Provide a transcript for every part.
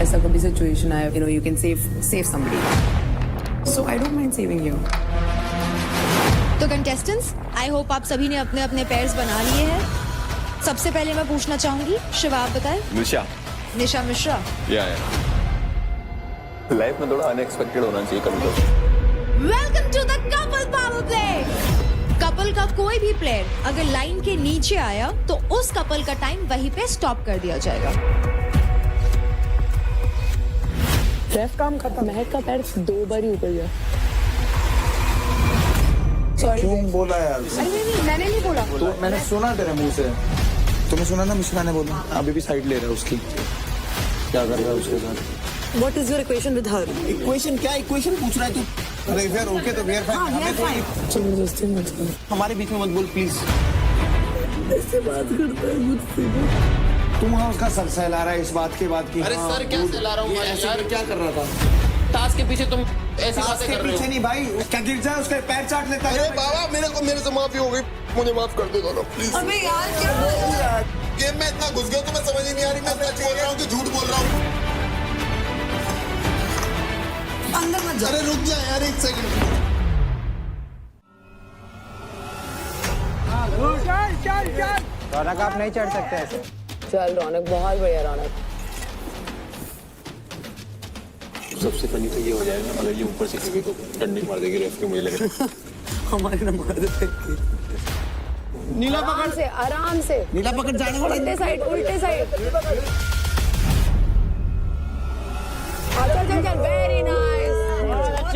ऐसा कभी सिचुएशन आया, you can save somebody. So I don't mind saving you. तो कंटेस्टेंट्स, आई होप आप सभी ने अपने अपने पेयर्स बना लिए हैं। सबसे पहले मैं पूछना चाहूंगी, शिवा आप बताएं। निशा मिश्रा। लाइफ में थोड़ा अनएक्सपेक्टेड होना चाहिए कभी। Welcome to the couple power play. Couple का कोई भी प्लेयर अगर लाइन के नीचे आया तो उस कपल का टाइम वहीं पे स्टॉप कर दिया जाएगा। रेफ काम खत्म। महक का पैर 2 बार ही ऊपर गया। क्यों बोला यार? नहीं, मैंने नहीं बोला। तो मैंने सुना तेरे मुंह से। तुम्हें सुना ना मिश्रा ने बोला? अभी भी साइड ले रहा है उसकी। क्या कर रहा है उसके साथ? What is your equation with her? Equation क्या इक्वेशन पूछ रहा है तू? अरे वी आर ओके तो वी आर फाइन। हमें तो जबरदस्ती मत कर। हमारे बीच में मत बोल प्लीज। ऐसे बात करता है मुझसे। तू वहाँ उसका सर सहला रहा है इस बात की। अरे सर क्या सहला रहा हूँ यार? क्या कर रहा था? टास्क के पीछे तुम ऐसी बातें कर रहे हो। पीछे नहीं भाई, क्या गिर जाए उसके पैर चाट लेता है। अरे बाबा मेरे से माफी हो गई, मुझे माफ कर दे दोनों प्लीज। अबे यार क्या गेम में इतना घुस गया तो मैं समझ ही नहीं आ रही मैं सच बोल रहा हूँ कि झूठ बोल रहा हूँ। अंदर मत जा। अरे रुक जा यार 1 सेकंड। रौनक आप नहीं चढ़ सकते ऐसे। चल रौनक, बहुत बढ़िया रौनक। सबसे फनी तो ये हो जाएगा अगर ये ऊपर से किसी को डंडी मार देगी रेफ के मुझे लगेगा। हमारे ना मार देते। नीला पकड़ से, आराम से। नीला पकड़ जाने वाला। उल्टे साइड। चल very nice.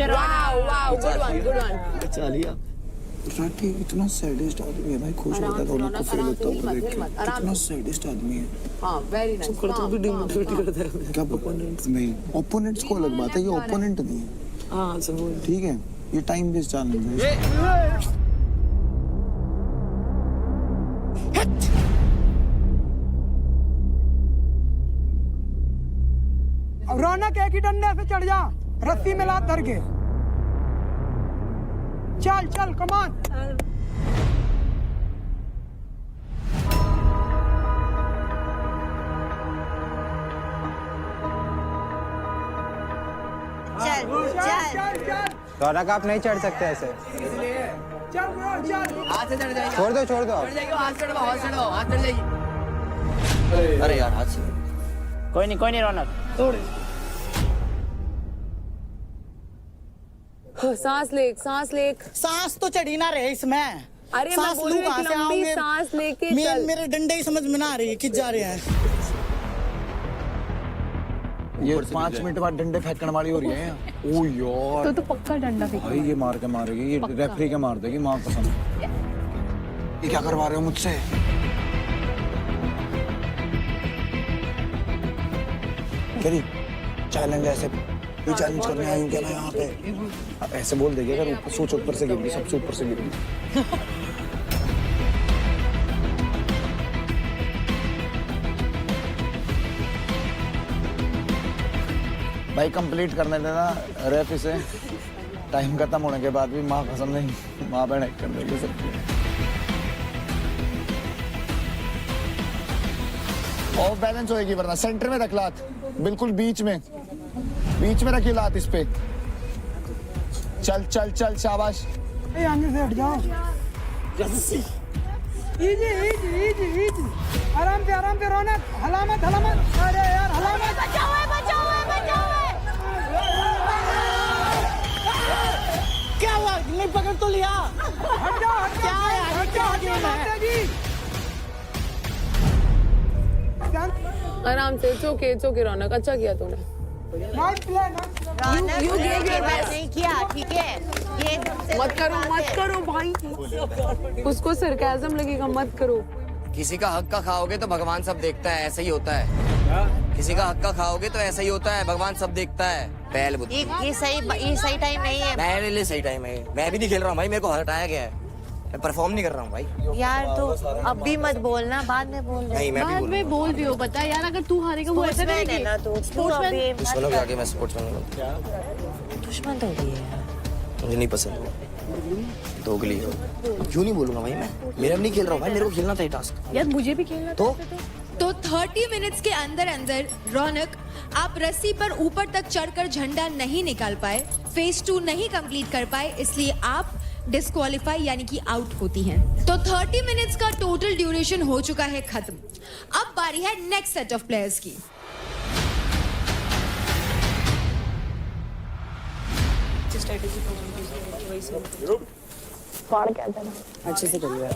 Wow good one. चलिए राठी इतना सैडिस्ट आदमी है भाई, खुश होता है दोनों को फील होता है देख के। कितना सैडिस्ट आदमी है। हाँ वेरी नाइस। करता भी डिमोटिवेट करता है। क्या ओपोनेंट्स नहीं, ओपोनेंट्स को अलग बात है, ये ओपोनेंट नहीं है। हाँ सब ठीक है, ये टाइम वेस्ट चैलेंज है। रौनक एक ही डंडे से चढ़ जा, रस्सी में लात धर के। चल कमान। चल। रौनक आप नहीं चढ़ सकते ऐसे। चल। हाथ से चढ़ जाएगी। छोड़ दो आप। चढ़ जाएगी, हाथ चढ़ जाएगी। अरे यार हाथ से। कोई नहीं रौनक। सांस ले। सांस तो चढ़ी ना रहे इसमें। अरे मैं सांस बोल रही लूं हूँ कहाँ एक से लंबी आऊंगे? सांस लेके चल। मेरे डंडे ही समझ में ना आ रही है, किस जा रहे हैं। ये 5 मिनट बाद डंडे फेंकने वाली हो रही है। ओ यार तो पक्का डंडा फेंक। भाई ये मार के मारेगी, ये रेफरी के मार देगी माँ कसम। ये क्या करवा रहे हो मुझसे? करी चैलेंज ऐसे ये चैलेंज करने आई हूँ क्या मैं यहाँ पे? ऐसे बोल देगी अगर ऊपर सोच ऊपर से गिर गई, सबसे ऊपर से गिर गई। भाई कंप्लीट करने देना रेफ इसे। टाइम खत्म होने के बाद भी माँ कसम नहीं, माँ बहन एक करने दे सकती है। ऑफ बैलेंस होएगी वरना। सेंटर में रख लात, बिल्कुल बीच में रखी लात इस पे। चल शाबाश। आगे से हट जाओ। इजी। आराम से रौनक। हलामत। अरे यार हलामत। बचाओ। क्या हुआ? नहीं पकड़ तो लिया। हट जाओ। क्या है? आराम से। इट्स ओके रौनक, अच्छा किया तूने। You gave your best. नहीं किया, ठीक है। ये मत करो भाई। उसको सरकाज़म लगेगा, मत करो। किसी का हक का खाओगे तो भगवान सब देखता है, ऐसा ही होता है। किसी का हक का खाओगे तो ऐसा ही होता है, भगवान सब देखता है। पहल बुद्धि। ये सही टाइम नहीं है। मेरे लिए सही टाइम है। मैं भी नहीं खेल रहा हूँ भाई, मेरे को हटाया गया है। मैं परफॉर्म नहीं कर रहा हूँ भाई। यार तो अब भी मत बोलना, बाद में बोल। नहीं मैं भी बोल बोल भी हो, बता यार, अगर तू हारेगा वो ऐसा नहीं है ना। तू सुनो आगे मैं स्पोर्ट्समैन हूँ। दुश्मन तो है। मुझे नहीं पसंद दोगली। क्यों नहीं बोलूंगा भाई, मैं मेरा भी नहीं खेल रहा हूँ भाई, मेरे को खेलना था ये टास्क। यार मुझे भी खेलना तो तो 30 मिनट्स के अंदर अंदर रौनक आप रस्सी पर ऊपर तक चढ़कर झंडा नहीं निकाल पाए, फेज 2 नहीं कंप्लीट कर पाए, इसलिए आप डिस्क्वालीफाई यानी कि आउट होती हैं। तो 30 मिनट्स का टोटल ड्यूरेशन हो चुका है खत्म। अब बारी है नेक्स्ट सेट ऑफ प्लेयर्स की। अच्छे से करिए।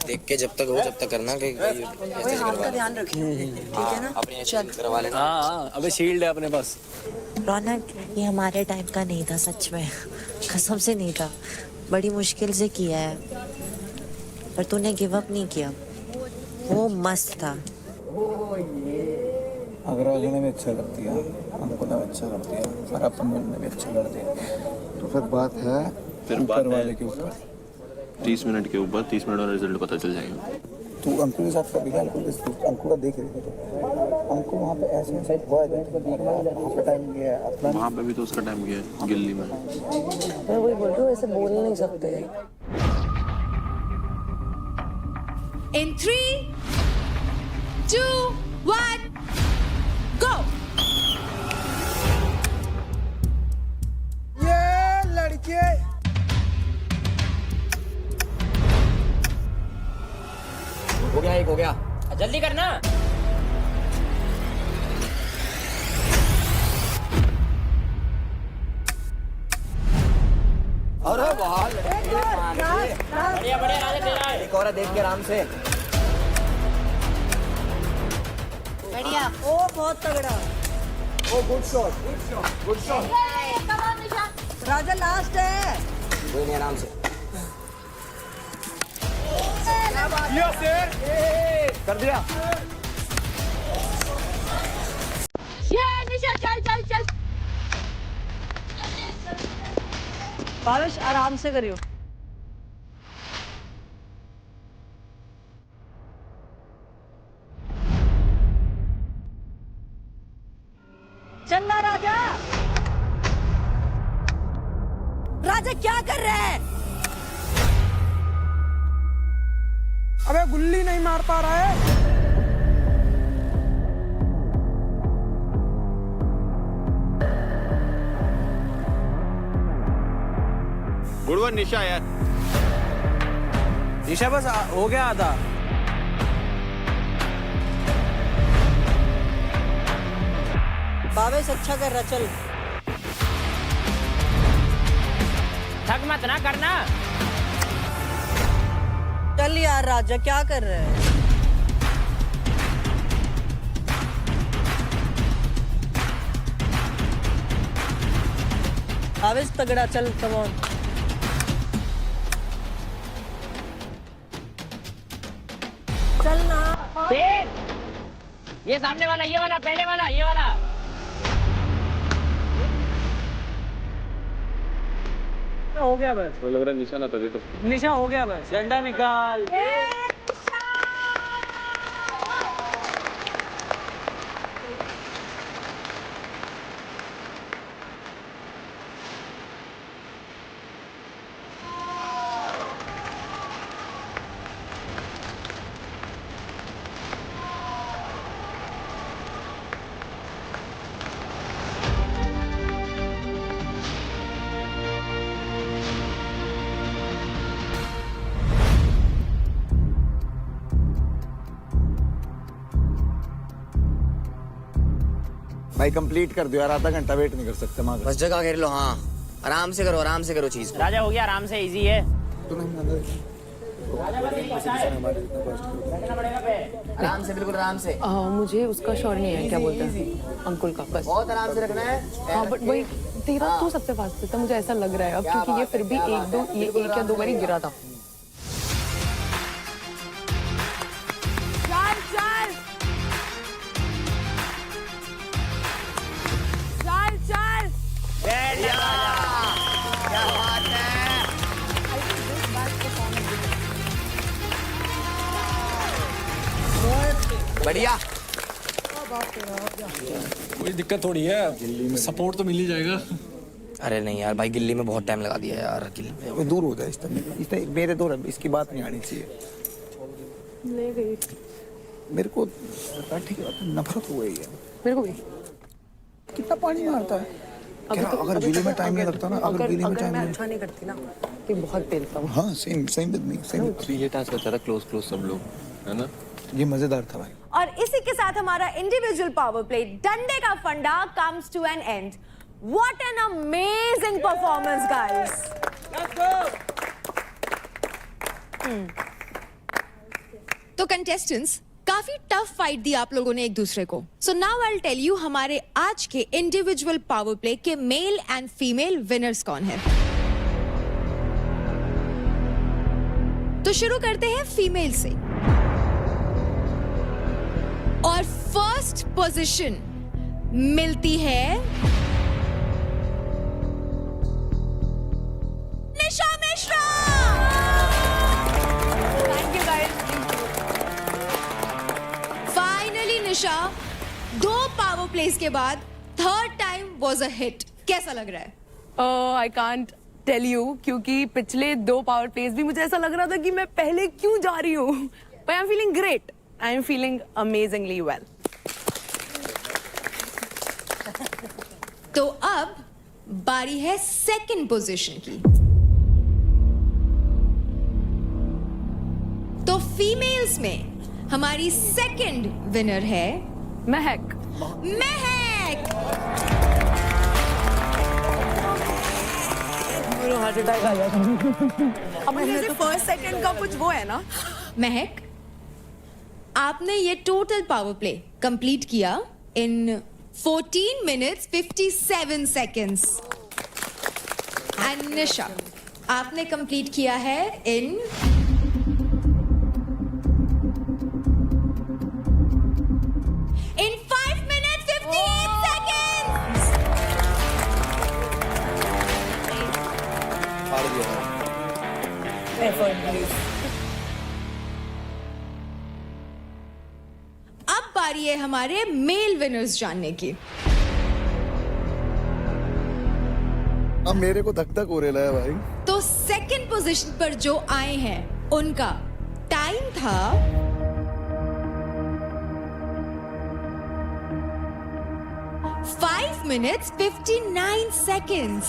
देख के जब तक हो जब तक करना कि हाथ का ध्यान रखिए, ठीक है ना? अपनी चल करवा लेना। हाँ अबे शील्ड है अपने पास। रौनक, ये हमारे टाइम का नहीं था, सच में कसम से नहीं था। बड़ी मुश्किल से किया है, पर तूने गिव अप नहीं किया, वो मस्त था। अगर ने भी अच्छा करती है, हमको ने अच्छा करती है, और अपन ने भी अच्छा कर दिया, तो फिर बात है फिर ऊपर बात है वाले के ऊपर। 30 मिनट के ऊपर 30 मिनट और रिजल्ट पता चल जाएगा। तू अंकु के साथ कभी अंकु का देख रही थी, अंकु वहाँ पे ऐसे ऐसे हुआ है, वहाँ पे टाइम गया है अपना। वहाँ पे भी तो उसका टाइम गया है गिल्ली में। मैं वही बोल रही हूँ, ऐसे बोल नहीं सकते। In 3, 2, 1, go! ये लड़के हो गया, एक हो गया। जल्दी करना। अरे वाह, बढ़िया बढ़िया राजा, तेरा है। एक और है, देख के आराम से। बढ़िया। ओ बहुत तगड़ा। ओ गुड शॉट, गुड शॉट। राजा लास्ट है। कोई नहीं, आराम से। कर दिया। बारिश आराम से करियो। चलना राजा। राजा क्या कर रहे हैं? अबे गुल्ली नहीं मार पा रहा है। गुड वन निशा यार। निशा बस हो गया आधा। बावेश अच्छा कर रहा, चल। थक मत ना करना। चल यार राजा, क्या कर रहे है? बावेश तगड़ा, चल कम ऑन। चलना। ये सामने वाला, ये वाला, पहले वाला, ये वाला। हो गया बस। लग रहा है निशाना था, देखो निशा हो गया बस, झंडा निकाल। भाई कंप्लीट कर दो यार, आधा घंटा वेट नहीं कर सकते माँ। बस जगह घेर लो। हाँ, आराम से करो चीज। राजा हो गया, आराम से, इजी है। आराम से, बिल्कुल आराम से। मुझे उसका श्योर नहीं है, क्या बोलते हैं अंकुल का, बस। बहुत आराम से रखना है। हाँ बट वही तेरा तू सबसे फास्ट था, मुझे ऐसा लग रहा है अब, क्योंकि ये फिर भी एक या दो बारी गिरा था। बढ़िया। कोई दिक्कत थोड़ी है, सपोर्ट तो मिल ही जाएगा। अरे नहीं यार भाई, गिल्ली में बहुत टाइम लगा दिया यार। गिल्ली में दूर हो जाए इस तरह मेरे दूर, इसकी बात नहीं आनी चाहिए। ले गई। मेरे को ठीक है, नफरत हो गई है। मेरे को भी। कितना पानी मारता है। अगर बिजली में टाइम नहीं लगता ना, अगर बिजली में टाइम मैं नहीं, अच्छा नहीं करती ना तो बहुत पेलता हूँ। हाँ same same with me, same. अभी ये टास्क अच्छा था, क्लोज सब लोग, है ना? ये मजेदार था भाई। और इसी के साथ हमारा इंडिविजुअल पावर प्ले डंडे का फंडा comes to an end. What an amazing performance guys. तो कंटेस्टेंट्स, काफी टफ फाइट दी आप लोगों ने एक दूसरे को। So now I will tell you हमारे आज के इंडिविजुअल पावर प्ले के मेल एंड फीमेल विनर्स कौन है। तो शुरू करते हैं फीमेल से। और फर्स्ट पोजीशन मिलती है Nisha Mishra. Thank you guys. Finally Nisha, 2 power place के बाद third time was a hit. कैसा लग रहा है? आई कांट टेल यू, क्योंकि पिछले 2 पावर प्लेस भी मुझे ऐसा लग रहा था कि मैं पहले क्यों जा रही हूँ। But I am feeling great, I am feeling amazingly well. तो अब बारी है सेकंड पोजीशन की। तो फीमेल्स में हमारी सेकंड विनर है महक। महक। हार्ट अटैक आ गया था। अब मुझे फर्स्ट सेकंड का कुछ वो है ना। महक, आपने ये टोटल पावर प्ले कंप्लीट किया इन 14 minutes 57 seconds। एंड निशा, आपने कंप्लीट किया है इन 5 minutes 58 seconds। हार गया। अब बारी है हमारे मेल विनर्स जानने की। अब मेरे को धक धक हो रहा है भाई। तो सेकंड पोजीशन पर जो आए हैं उनका टाइम था 5 minutes 59 seconds।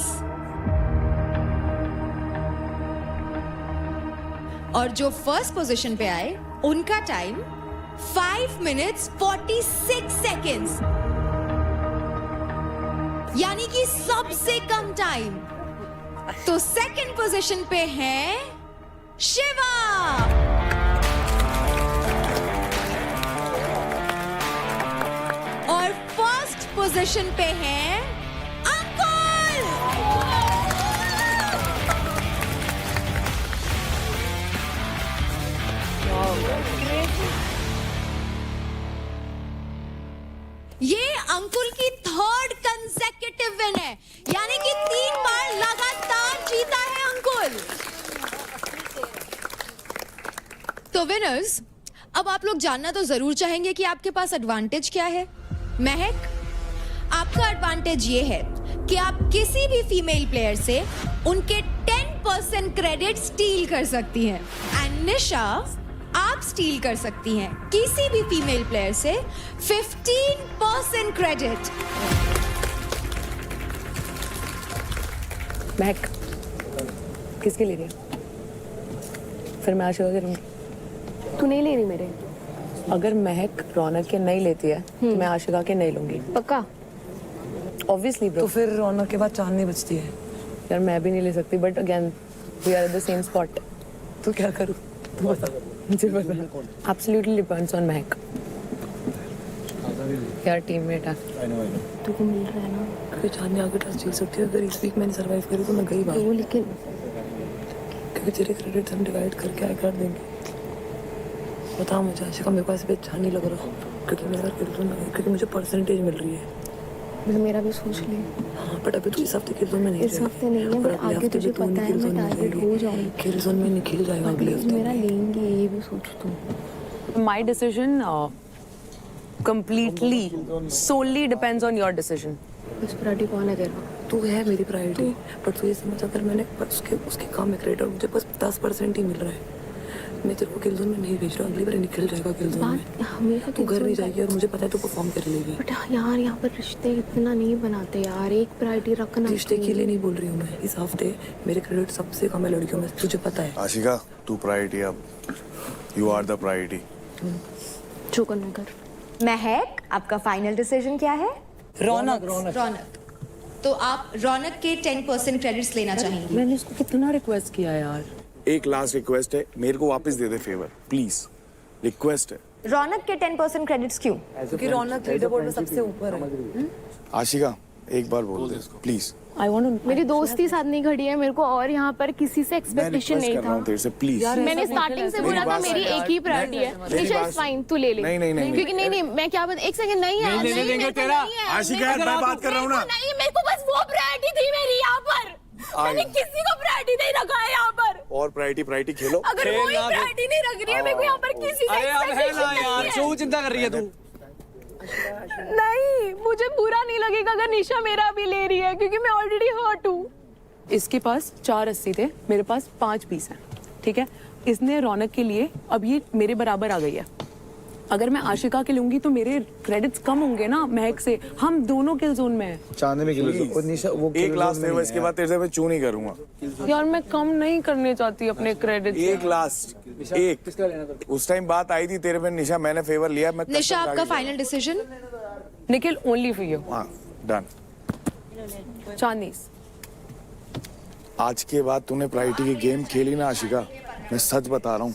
और जो फर्स्ट पोजीशन पे आए उनका टाइम 5 minutes 46 seconds। यानी कि सबसे कम टाइम। तो सेकंड पोजीशन पे है शिवा। और फर्स्ट पोजीशन पे है अंकुल। ये अंकुल की थर्ड कंसेक्यूटिव विन है, यानी कि 3 बार लगातार जीता है अंकुल। तो विनर्स, अब आप लोग जानना तो जरूर चाहेंगे कि आपके पास एडवांटेज क्या है। महक, आपका एडवांटेज ये है कि आप किसी भी फीमेल प्लेयर से उनके 10% क्रेडिट स्टील कर सकती हैं। एंड निशा, आप स्टील कर सकती हैं किसी भी फीमेल प्लेयर से 15% क्रेडिट। महक किसके ले रही है? फिर मैं आशिका के लूंगी। तू नहीं ले रही मेरे? अगर महक रौनक के नहीं लेती है तो मैं आशिका के नहीं लूंगी। पक्का? Obviously bro. तो फिर रौनक के बाद चांदनी बचती है। यार मैं भी नहीं ले सकती, but again we are at the same spot. तो क्या करूं? तू बता। मुझे पता। एब्सोल्युटली डिपेंड्स ऑन महक। यार टीममेट है। तुझे मिल रहा है ना? क्योंकि चांदनी आगे टच जीत सकती है। अगर इस वीक मैंने सर्वाइव करी तो मैं गई बात। वो लेकिन क्योंकि तेरे क्रेडिट हम डिवाइड करके आगे कर देंगे। बता मुझे आशिका, मेरे को ऐसे भी अच्छा नहीं लग रहा क्योंकि मेरा क्योंकि मुझे परसेंटेज मिल रही है। मेरा भी सोच ले। हाँ, बट अभी तो इस हफ्ते किल जोन में नहीं इस हफ्ते नहीं है, बट आगे तुझे पता है मैं टारगेट हो जाऊंगी। किल जोन में निकल जाएगा अगले हफ्ते। मेरा लेंगे, ये भी सोच तू। My decision completely solely depends on your decision. बस प्रायोरिटी कौन है तेरा? तू है मेरी प्रायोरिटी, पर तू ये समझ, अगर मैंने उसके काम में क्रेडिट और मुझे बस 10% ही मिल रहा है। मैं तेरे को किल जोन में नहीं भेज रहा, अगली बार निकल जाएगा किल जोन में। तू घर नहीं जाएगी और मुझे पता है तू परफॉर्म कर लेगी। बट यार यहाँ पर रिश्ते इतना नहीं बनाते यार, एक प्रायोरिटी रखना। रिश्ते के लिए नहीं बोल रही हूँ मैं, इस हफ्ते मेरे क्रेडिट सबसे कम है लड़कियों में, तुझे पता है। आशिका तू प्रायोरिटी, अब यू आर द प्रायोरिटी। जो करना कर। महक, आपका फाइनल डिसीजन क्या है? रौनक, तो आप रौनक के 10% क्रेडिट्स लेना चाहेंगी? मैंने उसको कितना रिक्वेस्ट किया यार। एक लास्ट रिक्वेस्ट है, मेरे को वापस दे दे फेवर प्लीज, रिक्वेस्ट है। रौनक के 10% क्रेडिट्स क्यों? क्योंकि रौनक लीडर बोर्ड में सबसे ऊपर है। आशिका एक बार बोल दे प्लीज। I want to. मेरी दोस्ती साथ नहीं खड़ी है मेरे को, और यहाँ पर किसी से एक्सपेक्टेशन नहीं था। तेरे से प्लीज। मैंने स्टार्टिंग से बोला था मेरी एक ही प्रायोरिटी है। निशा इज फाइन, तू ले ले। नहीं क्योंकि नहीं मैं क्या बता, एक सेकंड नहीं यार, नहीं देंगे तेरा। आशिका यार मैं बात कर रहा हूँ ना। नहीं मेरे को बस वो प्रायोरिटी थी मेरी यहाँ पर, मैंने किसी को प्रायोरिटी नहीं रखा है यहाँ पर। और प्रायोरिटी खेलो। अगर कोई प्रायोरिटी नहीं रख रही है मेरे को यहाँ पर किसी से एक्सपेक्टेशन नहीं है। क्यों चिंता कर रही है तू? नहीं, मुझे बुरा नहीं लगेगा अगर निशा मेरा भी ले रही है, क्योंकि मैं ऑलरेडी हर्ट हूँ। इसके पास 4 रस्सी थे, मेरे पास 5 पीस हैं, ठीक है। इसने रौनक के लिए अब ये मेरे बराबर आ गई है। अगर मैं आशिका के लूंगी तो मेरे क्रेडिट्स कम होंगे ना महक से। हम दोनों किल जोन में हैं। चांदनी किल जोन, वो एक लास्ट फेवर, इसके बाद तेरे से मैं चू नहीं करूंगा यार मैं कम नहीं करने चाहती अपने क्रेडिट। एक लास्ट एक उस टाइम बात आई थी तेरे पे निशा, मैंने फेवर लिया। मैं निशा आपका final decision? Nikhil only for you. हाँ डन। चांदनीस, आज के बाद तूने प्रायोरिटी की गेम खेली ना आशिका, मैं सच बता रहा हूँ।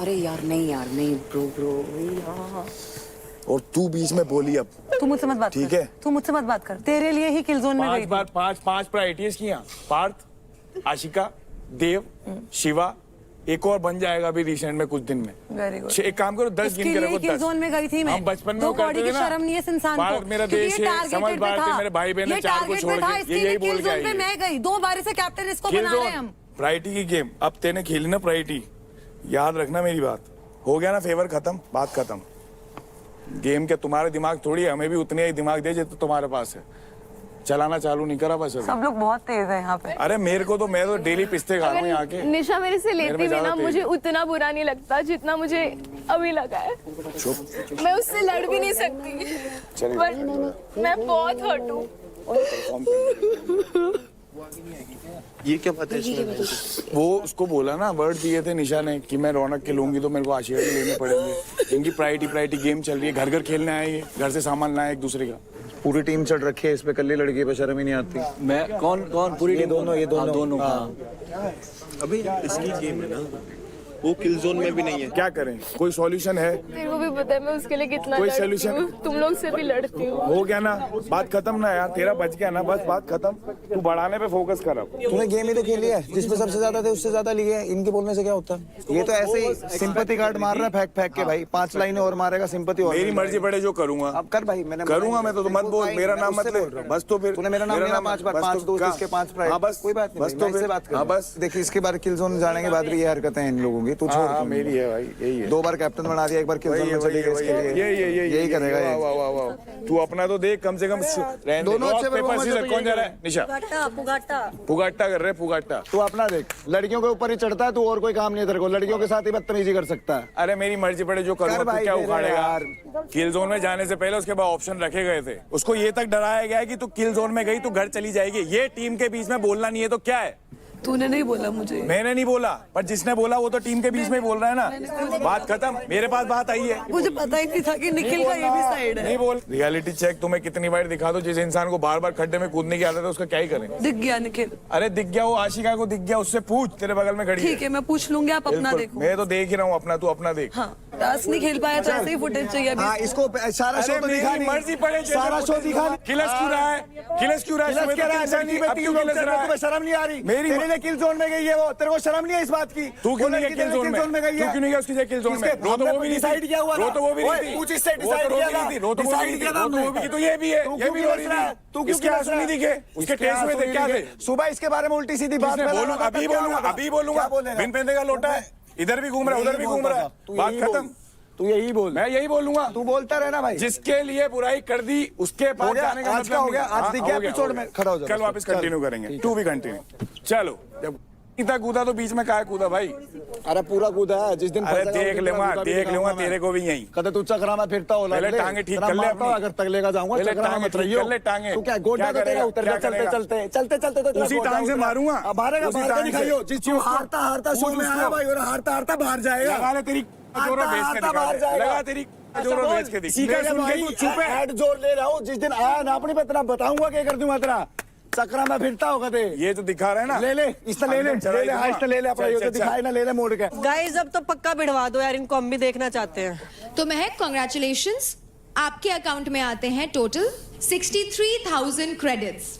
अरे यार नहीं ब्रो यार। और तू बीच में बोली अब। तू मुझसे मत बात कर, ठीक है? तू मुझसे मत बात कर, तेरे लिए ही किल जोन में गई थी। पांच प्रायोरिटीज की यहाँ, पार्थ, आशिका, देव, शिवा, एक और बन जाएगा अभी रिसेंट में कुछ दिन में। Very good. एक काम करो 10 गिन के रखो। किल जोन में गई थी मैं। हम बचपन में दो करते कौड़ी थे की ना। शर्म नहीं है इस इंसान को। भारत मेरा देश है, समझ भारत मेरे भाई बहन 4 को छोड़ के यही बोल के आई है। मैं गई 2 बार से कैप्टन इसको बना रहे हैं हम। प्रायोरिटी की गेम अब तेने खेली ना प्रायोरिटी, याद रखना मेरी बात। हो गया ना फेवर खत्म, बात खत्म। गेम के तुम्हारे दिमाग थोड़ी है, हमें भी उतने ही दिमाग दे जितना तुम्हारे पास है। चलाना चालू नहीं करा बस अभी। सब लोग बहुत तेज है यहाँ पे। अरे मेरे को तो, मैं तो डेली पिस्ते खा रहा हूँ यहाँ के। निशा मेरे से लेती भी ना, मुझे उतना बुरा नहीं लगता जितना मुझे अभी लगा है। मैं उससे लड़ भी नहीं सकती, बट मैं बहुत हर्ट हूँ। ये क्या बात है इसमें? वो उसको बोला ना, वर्ड दिए थे निशा ने कि मैं रौनक के लूंगी तो मेरे को आशिका के लेने पड़ेंगे। इनकी प्रायोरिटी गेम चल रही है, घर घर खेलने आए ये, घर से सामान लाए एक दूसरे का। पूरी टीम चढ़ रखी है इस पे, कल्ली लड़की पे शर्म ही नहीं आती। मैं कौन पूरी ये दोनों अभी इसकी गेम है ना, वो किल जोन में भी नहीं है। क्या करें, कोई सॉल्यूशन है? तेरे को भी पता है मैं उसके लिए कितना कोई लड़ती solution? हूँ, तुम लोग से भी लड़ती हूँ। हो गया ना, बात खत्म ना यार, तेरा बच गया ना, बस बात खत्म। तू बढ़ाने पे फोकस कर। अब तूने गेम ही तो खेली है, जिसमें सबसे ज्यादा थे उससे ज्यादा लिए है। इनके बोलने से क्या होता है? ये तो ऐसे ही सिंपैथी कार्ड मार रहा है फेंक के भाई। 5 लाइनें और मारेगा सिंपैथी और। मेरी मर्जी पड़े जो करूंगा। अब कर भाई, मैंने करूंगा मैं तो मत बोल, मेरा नाम मत ले बस। तो फिर तूने मेरा नाम लिया 5 बार, 5 दोस्त इसके 5 प्राइस। बस कोई बात नहीं, बस तो इससे बात कर। हाँ बस देखिए इसके बाद किल जोन जाने के बाद भी ये हरकतें हैं इन लोगों की। तू छोड़, मेरी है भाई, यही है। 2 बार कैप्टन बना दिया, एक बार किल जोन में चली गई इसके लिए। यही करेगा ये। वाह वाह वाह, तू अपना तो देख कम से कम। दोनों अच्छे पेपर सीजर कौन जा रहा है? निशा पुगाट्टा कर रहे, पुगाट्टा। तू अपना देख, लड़कियों के ऊपर ही चढ़ता है तू, और कोई काम नहीं है तेरे को। लड़कियों के साथ ही बदतमीजी कर सकता है। अरे मेरी मर्जी पड़े जो करूंगा, तू क्या उखाड़ेगा यार? किल जोन में जाने से पहले उसके बाद ऑप्शन रखे गए थे। उसको ये तक डराया गया है कि तू किल जोन में गई तो घर चली जाएगी। ये टीम के बीच में बोलना नहीं है तो क्या है? तूने नहीं बोला मुझे। मैंने नहीं बोला, पर जिसने बोला वो तो टीम के बीच में ही बोल रहा है ना। बात खत्म, मेरे पास बात आई है। मुझे पता ही नहीं था कि निखिल का ये भी साइड है। नहीं बोल। रियलिटी चेक तुम्हें कितनी बार दिखा दो, जिस इंसान को बार बार खड्डे में कूदने की आदत है उसका क्या ही करें? दिख गया निखिल। अरे दिख गया, वो आशिका को दिख गया, उससे पूछ, तेरे बगल में खड़ी है। ठीक है मैं पूछ लूंगी, आप अपना बिल्कुल, देखो। मैं तो देख ही रहा हूँ अपना, तू अपना देख। हाँ, टास्क नहीं खेल पाया तो ऐसे ही फुटेज चाहिए अभी। हाँ, इसको सारा शो तो दिखा नहीं। मर्जी पड़े, सारा शो दिखा। किलस क्यों रहा है? किलस क्यों रहा है? शर्म नहीं आ रही मेरी? तेरे किल जोन में गई है वो, तेरे को शर्म नहीं है इस बात की? तू क्यों नहीं गया किल जोन में? गई है? क्यों नहीं गया उसकी जगह किल जोन में? रो तो वो भी डिसाइड किया हुआ, रो तो वो भी नहीं थी। पूछ इससे डिसाइड किया था, रो तो वो भी नहीं थी, रो तो वो भी। तो ये भी है, ये भी रो रही थी। तू किसके आंसू नहीं दिखे? उसके टेस्ट में थे, क्या थे? सुबह इसके बारे में उल्टी सीधी बात बोलूंगा, अभी बोलूंगा। बिन पेंदे का लोटा है, इधर भी घूम रहा है, उधर भी घूम रहा है। बात खत्म। तू यही बोल। मैं यही बोलूंगा, तू बोलता रहना भाई। जिसके लिए बुराई कर दी उसके पास जाने का आज का हो गया, आज दिख गया एपिसोड में खड़ा हो जा। कल वापस कंटिन्यू करेंगे, टू भी कंटिन्यू। चलो, जब इतना कूदा तो बीच में काहे कूदा भाई? अरे पूरा कूदा है जिस दिन अरे फंसेगा, उस देख दिन लूंगा, कूदा भी देख लूंगा दिखाऊंगा मैं। तेरे को भी यहीं। कदे तू चक्रा में फिरता हो पहले टांगे ठीक कर ले अपनी। अगर तक लेगा जाऊंगा पहले चक्रा में टांगे मत ठीक रहियो। कर ले, टांगे। तू क्या गोड्डा क्या तो तेरा करेगा? उतर क्या जा चलते करेगा? चलते चलते चलते तो तेरा उसी गोड्डा टांग से उतरा। मारूंगा। अब हारेगा उसी बाहर के टांग से। दिखाइयो जिस चीज हारता हारता शो में आया भाई और हारता हारता बाहर जाएगा। लगा ले तेरी जोरों बेच के दिखा बाहर दे। जाएगा। लगा तेरी जोरों बेच के दिखा। सीखा सुन के तू चुप है। हेड जोर ले रहा हूँ जिस दिन आया ना अपनी पे तेरा बताऊंगा क्या कर दूंगा तेरा। चक्रा में फिरता होगा ते ये तो दिखा रहे हैं ना। ले ले इससे ले ले ले ले हाइस्ट ले ले अपना ये तो दिखाई ना ले ले मोड़ के। गाइस अब तो पक्का भिड़वा दो यार, इनको हम भी देखना चाहते हैं। तो महक कॉन्ग्रेचुलेशंस, आपके अकाउंट में आते हैं टोटल 63,000 क्रेडिट्स।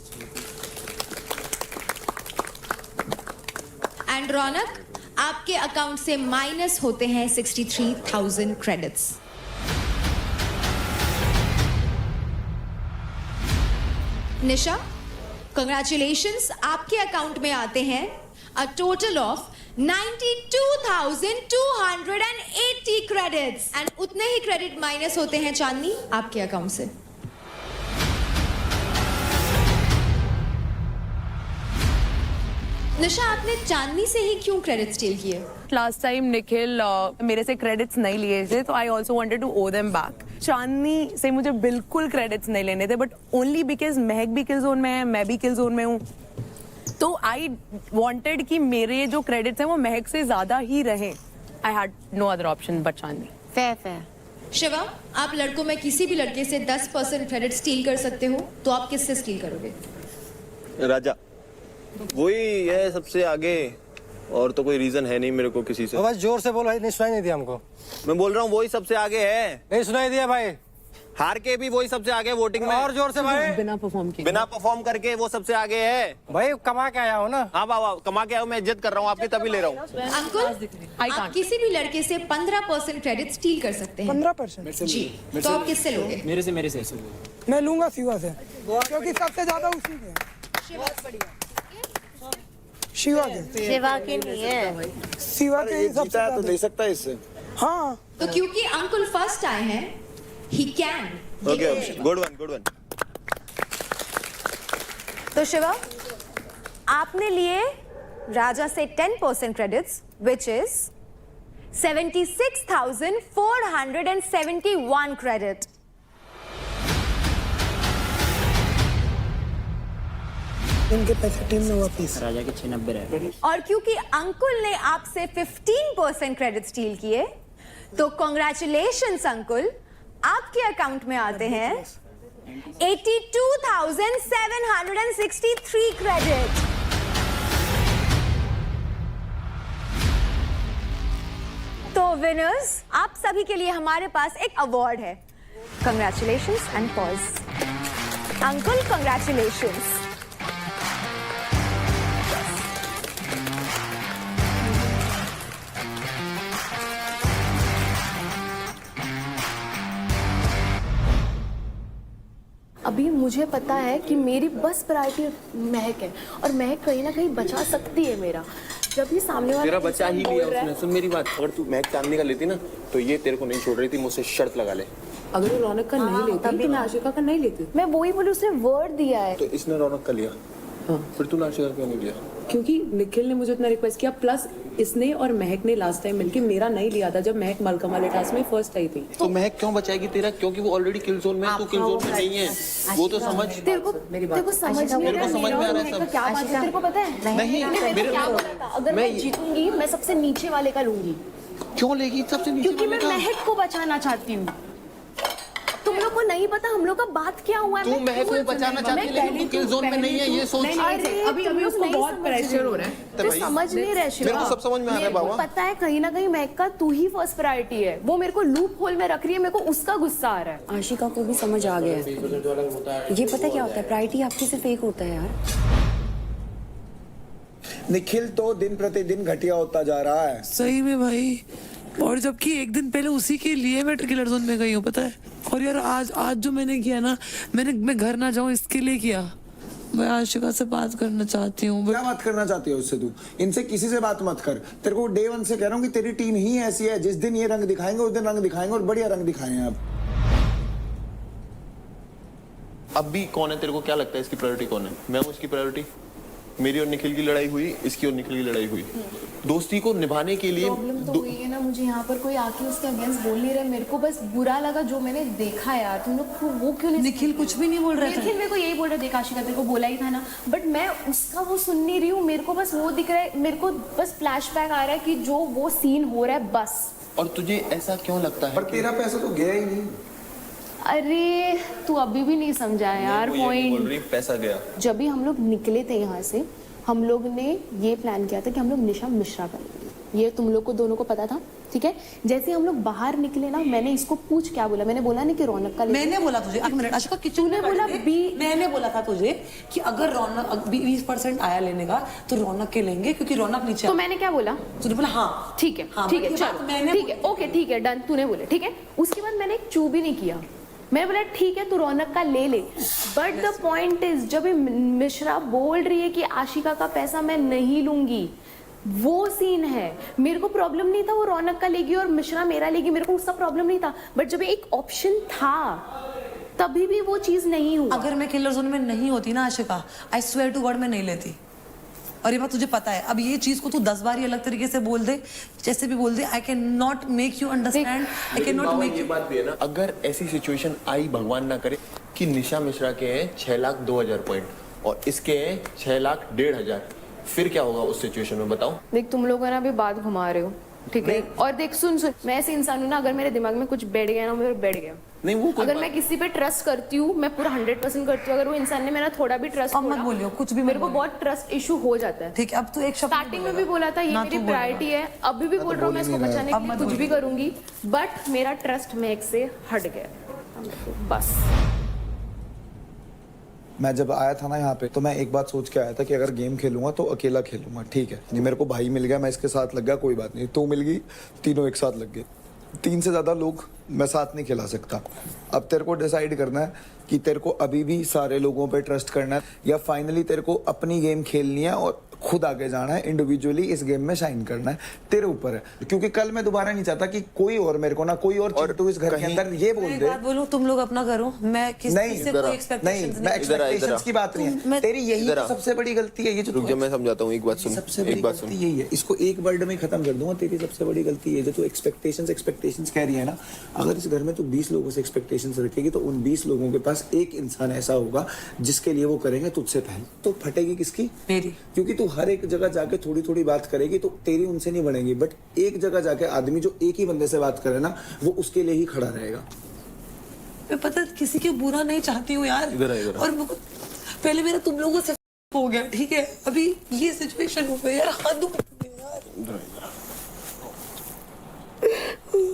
एंड रौनक, आपके अकाउंट से माइनस होते हैं 63,000 क्रेडिट्स। निशा, कंग्रेचुलेशंस, आपके अकाउंट में आते हैं a total of 92,280 credits and उतने ही क्रेडिट माइनस होते हैं चांदनी आपके अकाउंट से। निशा, आपने चांदनी से ही क्यों क्रेडिट स्टील किए? लास्ट टाइम निखिल मेरे से क्रेडिट्स नहीं लिए थे तो I also wanted to owe them back. Chandni से मुझे बिल्कुल क्रेडिट्स नहीं लेने थे, बट ओनली बिकॉज महक भी किल जोन में है, मैं भी किल जोन में हूँ, तो आई वॉन्टेड कि मेरे जो क्रेडिट्स हैं वो महक से ज्यादा ही रहे। I had no other option but Chandni. Fair. Shiva, आप लड़कों में किसी भी लड़के से 10% क्रेडिट स्टील कर सकते हो, तो आप किससे स्टील करोगे? राजा वही है सबसे आगे, और तो कोई रीजन है नहीं मेरे को किसी से। बस जोर से बोल भाई, नहीं सुनाई नहीं दिया हमको। मैं बोल रहा हूँ वही सबसे आगे है। नहीं सुनाई दिया भाई। हार के भी वही सबसे आगे वोटिंग में। और जोर से भाई। बिना परफॉर्म किए, बिना परफॉर्म करके वो सबसे आगे है भाई कमा के आया हो ना। हाँ वाह कमा के आया हूँ, मैं इज्जत कर रहा हूँ आपकी तभी ले रहा हूँ। अंकुल, आप किसी भी लड़के से 15% क्रेडिट स्टील कर सकते हैं। 15%? जी, तो आप किससे लोगे? मेरे से मैं लूंगा शिवा से, क्योंकि सबसे ज्यादा उसी के। शिवा के शिवा की नहीं है, शिवा के ही सबसे जीता है तो ज्यादा। ले सकता है इससे। हाँ तो क्योंकि अंकुल फर्स्ट आए हैं, he can. Okay good one good one. तो शिवा, आपने लिए राजा से 10% क्रेडिट्स विच इज 76,471 क्रेडिट। इनके पैसे टीम में वापिस। राजा के 96 रहे। और क्योंकि अंकुल ने आपसे 15% क्रेडिट स्टील किए, तो कॉन्ग्रेचुलेशंस अंकुल, आपके अकाउंट में आते हैं 82,763 क्रेडिट। तो विनर्स, आप सभी के लिए हमारे पास एक अवार्ड है। कंग्रेचुलेशंस एंड पॉज। अंकुल कंग्रेचुलेशंस। अभी मुझे पता है कि मेरी बस प्रायोरिटी महक है और महक कहीं ना कहीं बचा सकती है मेरा। जब ये सामने वाला तेरा बचा ही इंसान लिया बोल रहा है- उसने। सुन मेरी बात, अगर तू महक चांदनी का लेती ना तो ये तेरे को नहीं छोड़ रही थी, मुझसे शर्त लगा ले। अगर वो रौनक का नहीं लेती तो मैं आशिका का नहीं लेती, मैं वही बोली, उसने वर्ड दिया है। तो इसने रौनक का लिया, फिर तू नाशिका क्यों नहीं लिया? क्योंकि निखिल ने मुझे इतना रिक्वेस्ट किया, प्लस इसने और महक ने लास्ट टाइम मिलके मेरा नहीं लिया था जब महक मलका वाले टास्क में फर्स्ट आई थी। तो महक क्यों बचाएगी तेरा? क्योंकि वो ऑलरेडी किल जोन में है, तू किल जोन में नहीं है, वो तो समझ। तेरे को समझ में आ रहा है मेरे को समझ में आ रहा है सब। क्या बात है, तेरे को पता है? नहीं, मेरे मेरे को क्या बोला था, अगर मैं जीतूंगी मैं सबसे नीचे वाले का लूंगी, क्यों लेगी सबसे नीचे क्योंकि मैं वाले का? महक को बचाना चाहती हूँ। तुम लोग को नहीं पता हम लोग का बात क्या हुआ है। तू महक को बचाना चाहती है लेकिन तू किल जोन में नहीं है, ये सोच। अभी उसको बहुत प्रेशर हो रहा है। तो समझ नहीं रहे शिवा। मेरे को सब समझ में आ रहा है बाबा। पता है कहीं ना कहीं महक का तू ही फर्स्ट प्रायोरिटी है, वो मेरे को लूप होल में रख रही है, मेरे को उसका गुस्सा आ रहा है। आशिका को भी समझ आ गया है। ये पता क्या होता है, प्रायोरिटी आपकी सिर्फ एक होता है यार। निखिल तो दिन प्रतिदिन घटिया होता जा रहा है। सही में भाई, और जबकि एक दिन पहले उसी के लिए मैं किलर जोन में गई हूँ पता है। और यार आज जो मैंने किया ना, मैं घर ना जाऊँ इसके लिए किया। मैं आशिका से बात करना चाहती हूँ। क्या बात करना चाहती है उससे? तू इनसे किसी से बात मत कर। तेरे को डे 1 से कह रहा हूँ कि तेरी टीम ही ऐसी है, जिस दिन ये रंग दिखाएंगे उस दिन रंग दिखाएंगे, और बढ़िया रंग दिखाएंगे। अब अब भी कौन है तेरे को क्या लगता है इसकी प्रायोरिटी कौन है? मैं हूँ इसकी प्रायोरिटी? मेरी और निखिल की लड़ाई हुई, इसकी और निखिल की लड़ाई हुई। दोस्ती को निभाने के लिए प्रॉब्लम तो हुई है ना, मुझे यहाँ पर कोई आके उसके अगेंस्ट बोल नहीं रहा, मेरे को बस बुरा लगा जो मैंने देखा यार। तुम लोग वो क्यों नहीं? निखिल कुछ भी नहीं बोल रहा था। निखिल मेरे को यही बोल रहा था, देख आशिका तेरे को बोला ही था ना, बट मैं उसका वो सुन नहीं रही हूँ। मेरे को बस वो दिख रहा है, मेरे को बस फ्लैशबैक आ रहा है कि जो वो सीन हो रहा है बस। और तुझे ऐसा क्यों लगता है? पर तेरा पैसा तो गया ही नहीं। अरे तू अभी भी नहीं समझा यार पॉइंट। पैसा गया। जब भी हम लोग निकले थे यहाँ से, हम लोग ने ये प्लान किया था कि हम लोग निशा मिश्रा करेंगे। ये तुम लोग को दोनों को पता था, ठीक है? जैसे हम लोग बाहर निकले ना, मैंने इसको पूछ क्या बोला, मैंने बोला नहीं कि रौनक का मैंने बोला तुझे, एक मिनट आशिका, तूने बोला मैंने बोला था तुझे कि अगर रौनक 20% आया लेने का तो रौनक के लेंगे, क्योंकि रौनक नीचे। तो मैंने क्या बोला? तूने बोला हाँ ठीक है, हाँ, ठीक है, चलो ठीक है, ओके, ठीक है, डन, तूने बोले ठीक है। उसके बाद मैंने एक चू भी नहीं किया, मैं बोला ठीक है तू रौनक का ले ले। बट द पॉइंट इज, जब ये मिश्रा बोल रही है कि आशिका का पैसा मैं नहीं लूंगी, वो सीन है। मेरे को प्रॉब्लम नहीं था वो रौनक का लेगी और मिश्रा मेरा लेगी, मेरे को उसका प्रॉब्लम नहीं था। बट जब एक ऑप्शन था तभी भी वो चीज नहीं हुआ। अगर मैं किलर जोन में नहीं होती ना Ashika, I swear to God मैं नहीं लेती। और ये बात तुझे पता है। अब ये चीज को तू 10 बार ही अलग तरीके से बोल दे, जैसे भी बोल दे, I can not make you understand, I can not make ये यू। बात भी है ना, अगर ऐसी सिचुएशन आई, भगवान ना करे, कि निशा मिश्रा के हैं 6,02,000 पॉइंट और इसके हैं 6,01,500, फिर क्या होगा उस सिचुएशन में बताओ? देख तुम लोग है ना अभी बात घुमा रहे हो, ठीक है? और देख सुन, मैं ऐसे इंसान हूँ ना, अगर मेरे दिमाग में कुछ बैठ गया ना, मेरे बैठ गया। नहीं वो अगर मैं किसी पे ट्रस्ट करती हूँ, मैं पूरा 100% करती हूँ, अगर वो इंसान ने मेरा थोड़ा भी ट्रस्ट अब मत बोलियो कुछ भी, मेरे को बहुत ट्रस्ट इशू हो जाता है। ठीक है, अब तू एक शब्द स्टार्टिंग में भी बोला था ये मेरी प्रायोरिटी है, अभी भी बोल रहा हूँ मैं इसको बचाने के लिए कुछ भी करूंगी, बट मेरा ट्रस्ट मेक से हट गया बस। मैं जब आया था ना यहाँ पे, तो मैं एक बात सोच के आया था कि अगर गेम खेलूंगा तो अकेला खेलूंगा, ठीक है? नहीं, मेरे को भाई मिल गया, मैं इसके साथ लग गया, कोई बात नहीं। तो मिल गई, तीनों एक साथ लग गए। 3 से ज्यादा लोग मैं साथ नहीं खिला सकता। अब तेरे को डिसाइड करना है कि तेरे को अभी भी सारे लोगों पे ट्रस्ट करना है या फाइनली तेरे को अपनी गेम खेलनी है और खुद आगे जाना है, इंडिविजुअली इस गेम में शाइन करना है, तेरे ऊपर है। क्योंकि कल मैं दोबारा नहीं चाहता कि कोई और मेरे को ना कोई और चिंटू इस घर के अंदर ये बोल दे। बात बोलूं, तुम लोग अपना करो, मैं किसी से कोई एक्सपेक्टेशंस मैं एक्सपेक्टेशंस की बात नहीं है, तेरी यही तो सबसे बड़ी गलती है। ये जो रुक जा, मैं समझाता हूँ, एक बात सुन, सबसे बड़ी एक बात सुन। गलती यही है, इसको एक वर्ड में खत्म कर दूंगा। तेरी सबसे बड़ी गलती है जो तू एक्सपेक्टेशंस कह रही है ना। अगर इस घर में तू 20 लोगों से एक्सपेक्टेशंस रखेगी तो उन 20 लोगों के पास एक इंसान ऐसा होगा जिसके लिए वो करेंगे तुझसे पहले। तो फटेगी किसकी? मेरी। क्योंकि तू हर एक जगह जाके थोड़ी थोड़ी बात करेगी तो तेरी उनसे नहीं बनेगी, बट एक जगह जाके आदमी जो एक ही बंदे से बात करे ना, वो उसके लिए ही खड़ा रहेगा। मैं पता किसी के बुरा नहीं चाहती हूँ यार, और पहले मेरा तुम लोगों से हो गया, ठीक है? अभी ये सिचुएशन हो गई यार, हद हो गई यार।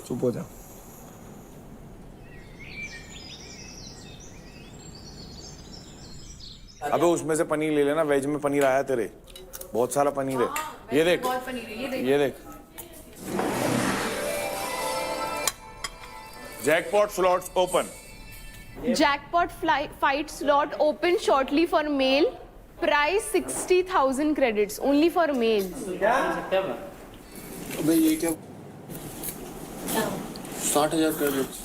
चुप हो जा। अबे उसमें से पनीर ले लेना, वेज में पनीर आया तेरे, बहुत सारा पनीर है। ये देख, ये देख, jackpot slots open. Jackpot fight slot open shortly for male. Price 60,000 credits only for males. अबे ये क्या? 60,000 क्रेडिट्स।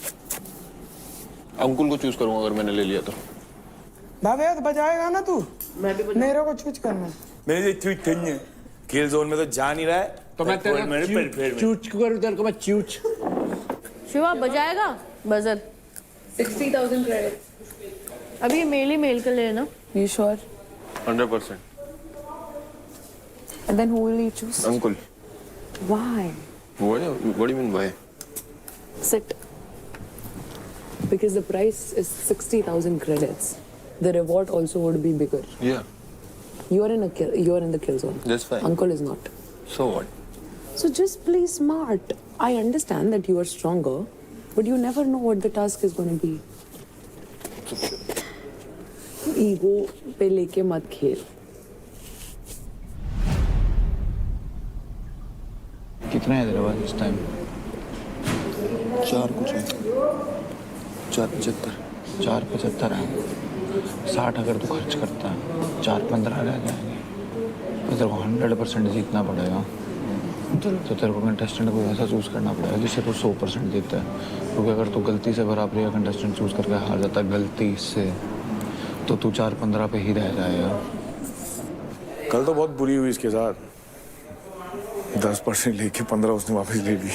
अंकुल को चूज करूंगा अगर मैंने ले लिया तो। भवेद बजाएगा ना तू? मेरे को चूज करना। मेरे चूज करनी है, खेल जोन में तो जा नहीं रहा है, तो मैं तेरा चूच करूँ तेरे को, मैं चूच। शिवा बजाएगा बजर 60,000 क्रेडिट। अभी ये मेल ही मेल कर लेना। You sure? 100%। And then who will you choose? Ankul. Why? What do you mean why? Sit. Because the price is 60,000 credits. The reward also would be bigger. Yeah, You're in the kill zone. that's fine. Uncle is not. So what? So just play smart. I understand that you are stronger, but you never know what the task is going to be. Ego पे लेके मत खेल. कितना है तेरे पास इस time? 4 कुछ है, 475। 475 है। 60 अगर तू खर्च करता है, 4-15 रह जाएंगे। तो तेरे को 100% जीतना पड़ेगा। तो तेरे को कंटेस्टेंट को ऐसा चूज करना पड़ेगा जिससे तू 100% जीता है। क्योंकि अगर तू गलती से बराबरी का कंटेस्टेंट चूज करके हार जाता है गलती से, तो तू 4-15 पे ही रह जाएगा। कल तो बहुत बुरी हुई इसके साथ, 10% लेके 15 उसने वापस ले ली।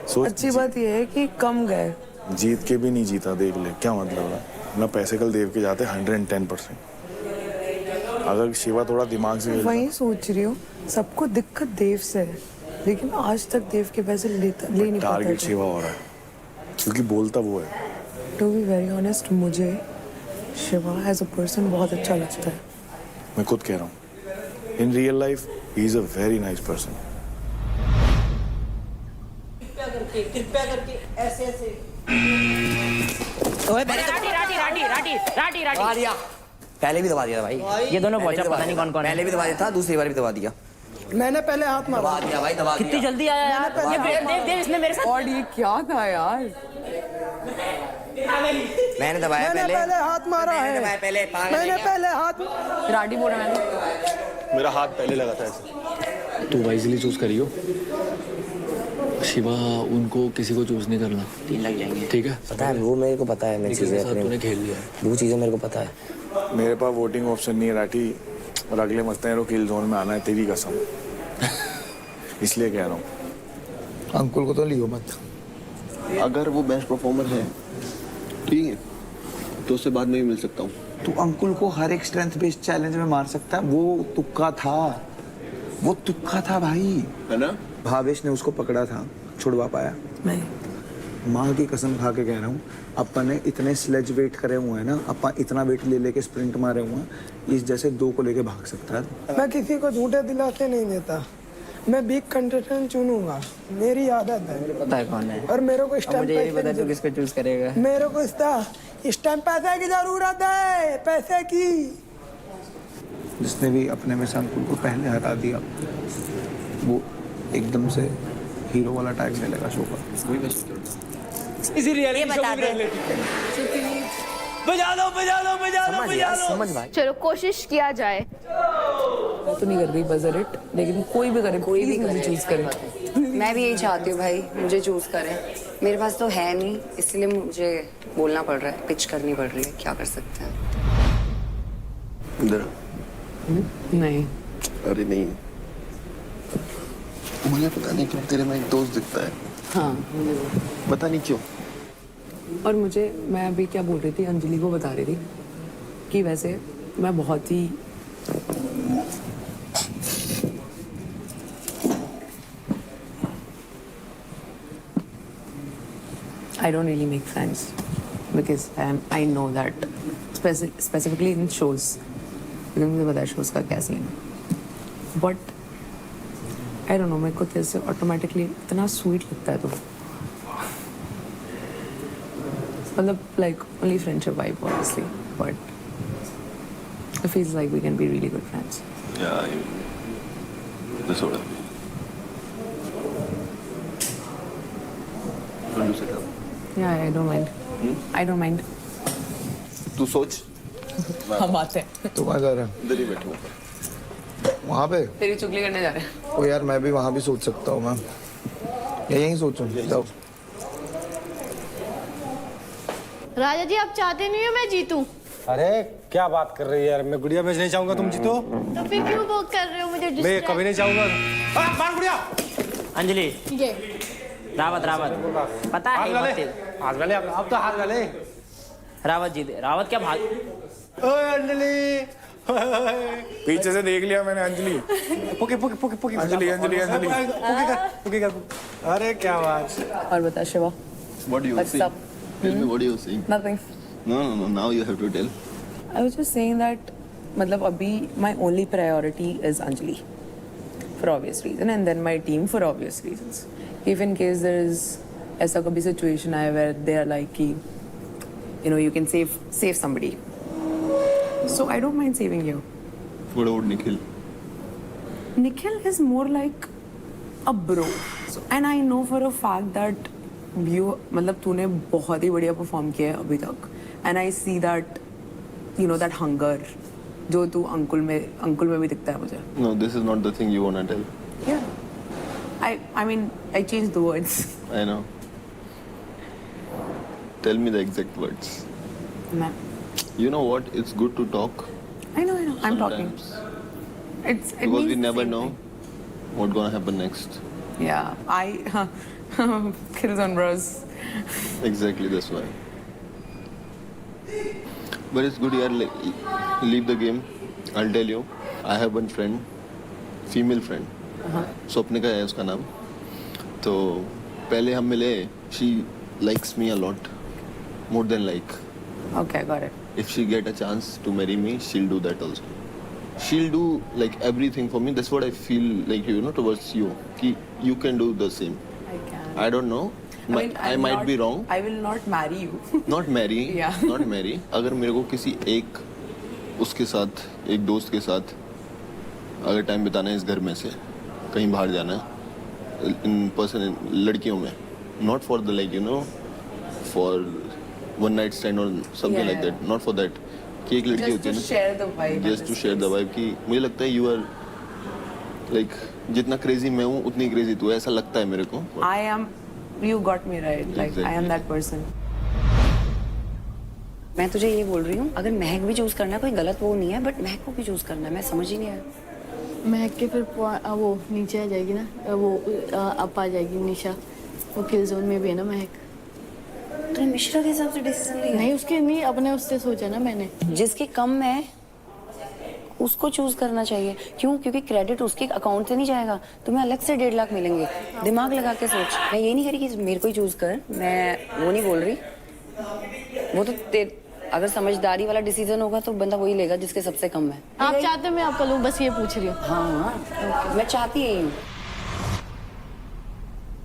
सोच, अच्छी बात यह है कि कम गए। जीत के भी नहीं जीता, देख ले क्या मतलब है ना। पैसे कल देव के जाते 110%। अगर शिवा थोड़ा दिमाग से वही सोच रही हूँ, सबको दिक्कत देव से है, लेकिन आज तक देव के पैसे ले नहीं पाता। टारगेट शिवा हो रहा है क्योंकि बोलता वो है। टू बी वेरी ऑनेस्ट, मुझे शिवा एज अ पर्सन बहुत अच्छा लगता है। मैं खुद कह रहा हूँ, in real life he is a very nice person. कृपया करके ऐसे ऐसे दबा दिया, पहले भी दबा दिया था भाई। ये दोनों पहुंचा, पता नहीं कौन कौन। पहले भी दबा दिया था, दूसरी बार भी दबा दिया। मैंने पहले हाथ मारा। दबा दिया भाई, दबा दिया। कितनी जल्दी आया यार। देव इसने मेरे साथ। और ये क्या था यार? मैंने दबाया पहले हाथ मारा है। पहले मैंने पहले हाथ। राडी बोल रहा है। मेरा हाथ पहले लगा था ऐसे। तू वाइजली चूज करियो। शिवा उनको किसी को चूज नहीं करना। 3 लग जाएंगे। ठीक है, पता है वो मेरे को पता है। मैं चीजें तूने खेल लिया है। वो चीजें मेरे को पता है। मेरे पास वोटिंग ऑप्शन नहीं है राठी, और अगले मस्ते को किल जोन में आना है, तेरी कसम। इसलिए कह रहा हूँ अंकुल को तो लियो मत। अगर वो बेस्ट परफॉर्मर है ठीक है तो उससे बाद में भी मिल सकता हूँ। तू अंकुल को हर एक स्ट्रेंथ बेस्ड चैलेंज में मार सकता है। वो तुक्का था, वो तुक्का था भाई, है ना। भावेश ने उसको पकड़ा था, छुड़वा पाया नहीं। माँ की कसम खा के कह रहा हूँ, अपन ने इतने स्लेज वेट करे हुए हैं ना, अपन इतना वेट ले लेके स्प्रिंट मारे हुए हैं, इस जैसे 2 को लेके भाग सकता है। मैं किसी को झूठे दिलासे नहीं देता। मैं बिग कंटेस्टेंट चुनूंगा, मेरी आदत है। पता है कौन है। और मेरे को इस टाइम मुझे ये भी पता तू किसको चूज करेगा। मेरे को इस टाइम पैसे की जरूरत है, पैसे की। जिसने भी अपने में से अंकुल को पहले हरा दिया, वो एकदम से हीरो वाला टैग ले लेगा शो का। इसी रियलिटी शो की रियलिटी। बजा लो समझ भाई। चलो कोशिश किया जाए। मैं तो नहीं कर रही बजर इट, लेकिन कोई भी करे, कोई भी मुझे चूज करे। मैं भी यही चाहती हूँ भाई, मुझे चूज करें। मेरे पास तो है नहीं, इसलिए मुझे बोलना पड़ रहा है, पिच करनी पड़ रही है। क्या कर सकते हैं? इधर नहीं। अरे नहीं, मुझे पता नहीं क्यों तेरे में एक दोस्त दिखता है। हाँ, पता नहीं क्यों। और मैं अभी क्या बोल रही थी, अंजलि को बता रही थी कि वैसे मैं बहुत ही I don't really make friends because I know that specifically in shows, because मुझे पता है shows का क्या सीन है, but I don't know, मेरे को जैसे ऑटोमेटिकली इतना स्वीट लगता है, तो मतलब like only friendship vibe obviously, but it feels like we can be really good friends. Yeah, this order. Yeah, I don't mind. I don't mind. तू सोच, हम आते हैं। तू कहाँ जा रहा है? इधर ही बैठूं। वहाँ पे? तेरी चुगली करने जा रहे हैं। ओ यार, मैं भी वहाँ भी सोच सकता हूँ। मैं यहीं सोचूं। जाओ। राजा जी, आप चाहते नहीं हो मैं जीतूं? अरे क्या बात कर रही है यार, मैं गुड़िया मैच नहीं चाहूंगा तुम जीतो। तो फिर क्यों वो कर रहे हो मुझे मैं distract? कभी नहीं चाहूंगा। मार गुड़िया। अंजलि, ये रावत पता है हाथ वाले अब तो हाथ वाले। रावत जी, रावत क्या भाग। ओए अंजलि, पीछे से देख लिया मैंने अंजलि। पुकी अंजलि। पुकी कर। अरे क्या बात। और बता Shiva. What do you What's say? up? Tell me what do you say? Nothing. No. Now you have to tell. I was just saying that मतलब अभी my only priority is Anjali for obvious reason, and then my team for obvious reasons. If in case there is ऐसा कभी situation आए where they are like कि you can save somebody, so I don't mind saving you. What about Nikhil? Nikhil is more like a bro, and I know for a fact that मतलब तूने बहुत ही बढ़िया perform किया है अभी तक, and I see that that hunger जो तू अंकुल में भी दिखता है मुझे. No, this is not the thing you wanna tell. Yeah, I mean I changed the words. I know. Tell me the exact words. मैं You know what? It's good to talk. I know. I'm talking. sometimes. It Because we means never same know what's gonna happen next. thing. Yeah, Killzone Bros. Exactly, that's why. But it's good, yaar. Leave the game. I'll tell you. I have one friend, female friend. Swapnika है उसका नाम. तो पहले हम मिले. She likes me a lot, more than like. Okay, got it. If she get a chance to marry me, she'll do that also. She'll do like everything for me. That's what I feel like, you know, towards you. Ki you can do the same. I can. I don't know. I might be wrong. I will not marry you. Not marry. Yeah. Not marry. अगर मेरे को किसी एक उसके साथ, एक दोस्त के साथ अगर टाइम बिताना है इस घर में से कहीं बाहर जाना है इन पर्सन लड़कियों में, not for the like, you know, for one night stand or something like that. Not for that. कि एक लड़की होती है ना. Just to share the vibe. Just to share the vibe. कि मुझे लगता है you are like जितना crazy मैं हूँ उतनी crazy तू है, ऐसा लगता है मेरे को. I am. You got me right. Like I am Exactly. that person. मैं तुझे ये बोल रही हूँ, अगर महक भी चूज करना है कोई गलत वो नहीं है, बट महक को भी चूज करना है. मैं समझ ही नहीं आया. महक के फिर वो नीचे आ जाएगी ना, वो अप आ जाएगी निशा. वो किल जोन में भी है ना महक. तो मिश्रा के हिसाब से डिसीजन लिया नहीं उसके नहीं, अपने उससे सोचा ना मैंने. जिसके कम है उसको चूज करना चाहिए. क्यों? क्योंकि क्रेडिट उसके अकाउंट से नहीं जाएगा, तुम्हें अलग से 1.5 लाख मिलेंगे. दिमाग लगा के सोच. मैं ये नहीं कह रही कि मेरे को ही चूज कर, मैं वो नहीं बोल रही. वो तो अगर समझदारी वाला डिसीजन होगा तो बंदा वही लेगा जिसके सबसे कम है. आप चाहते हो मैं आपका लूँ, बस ये पूछ रही हूँ. हाँ, मैं चाहती यही हूँ.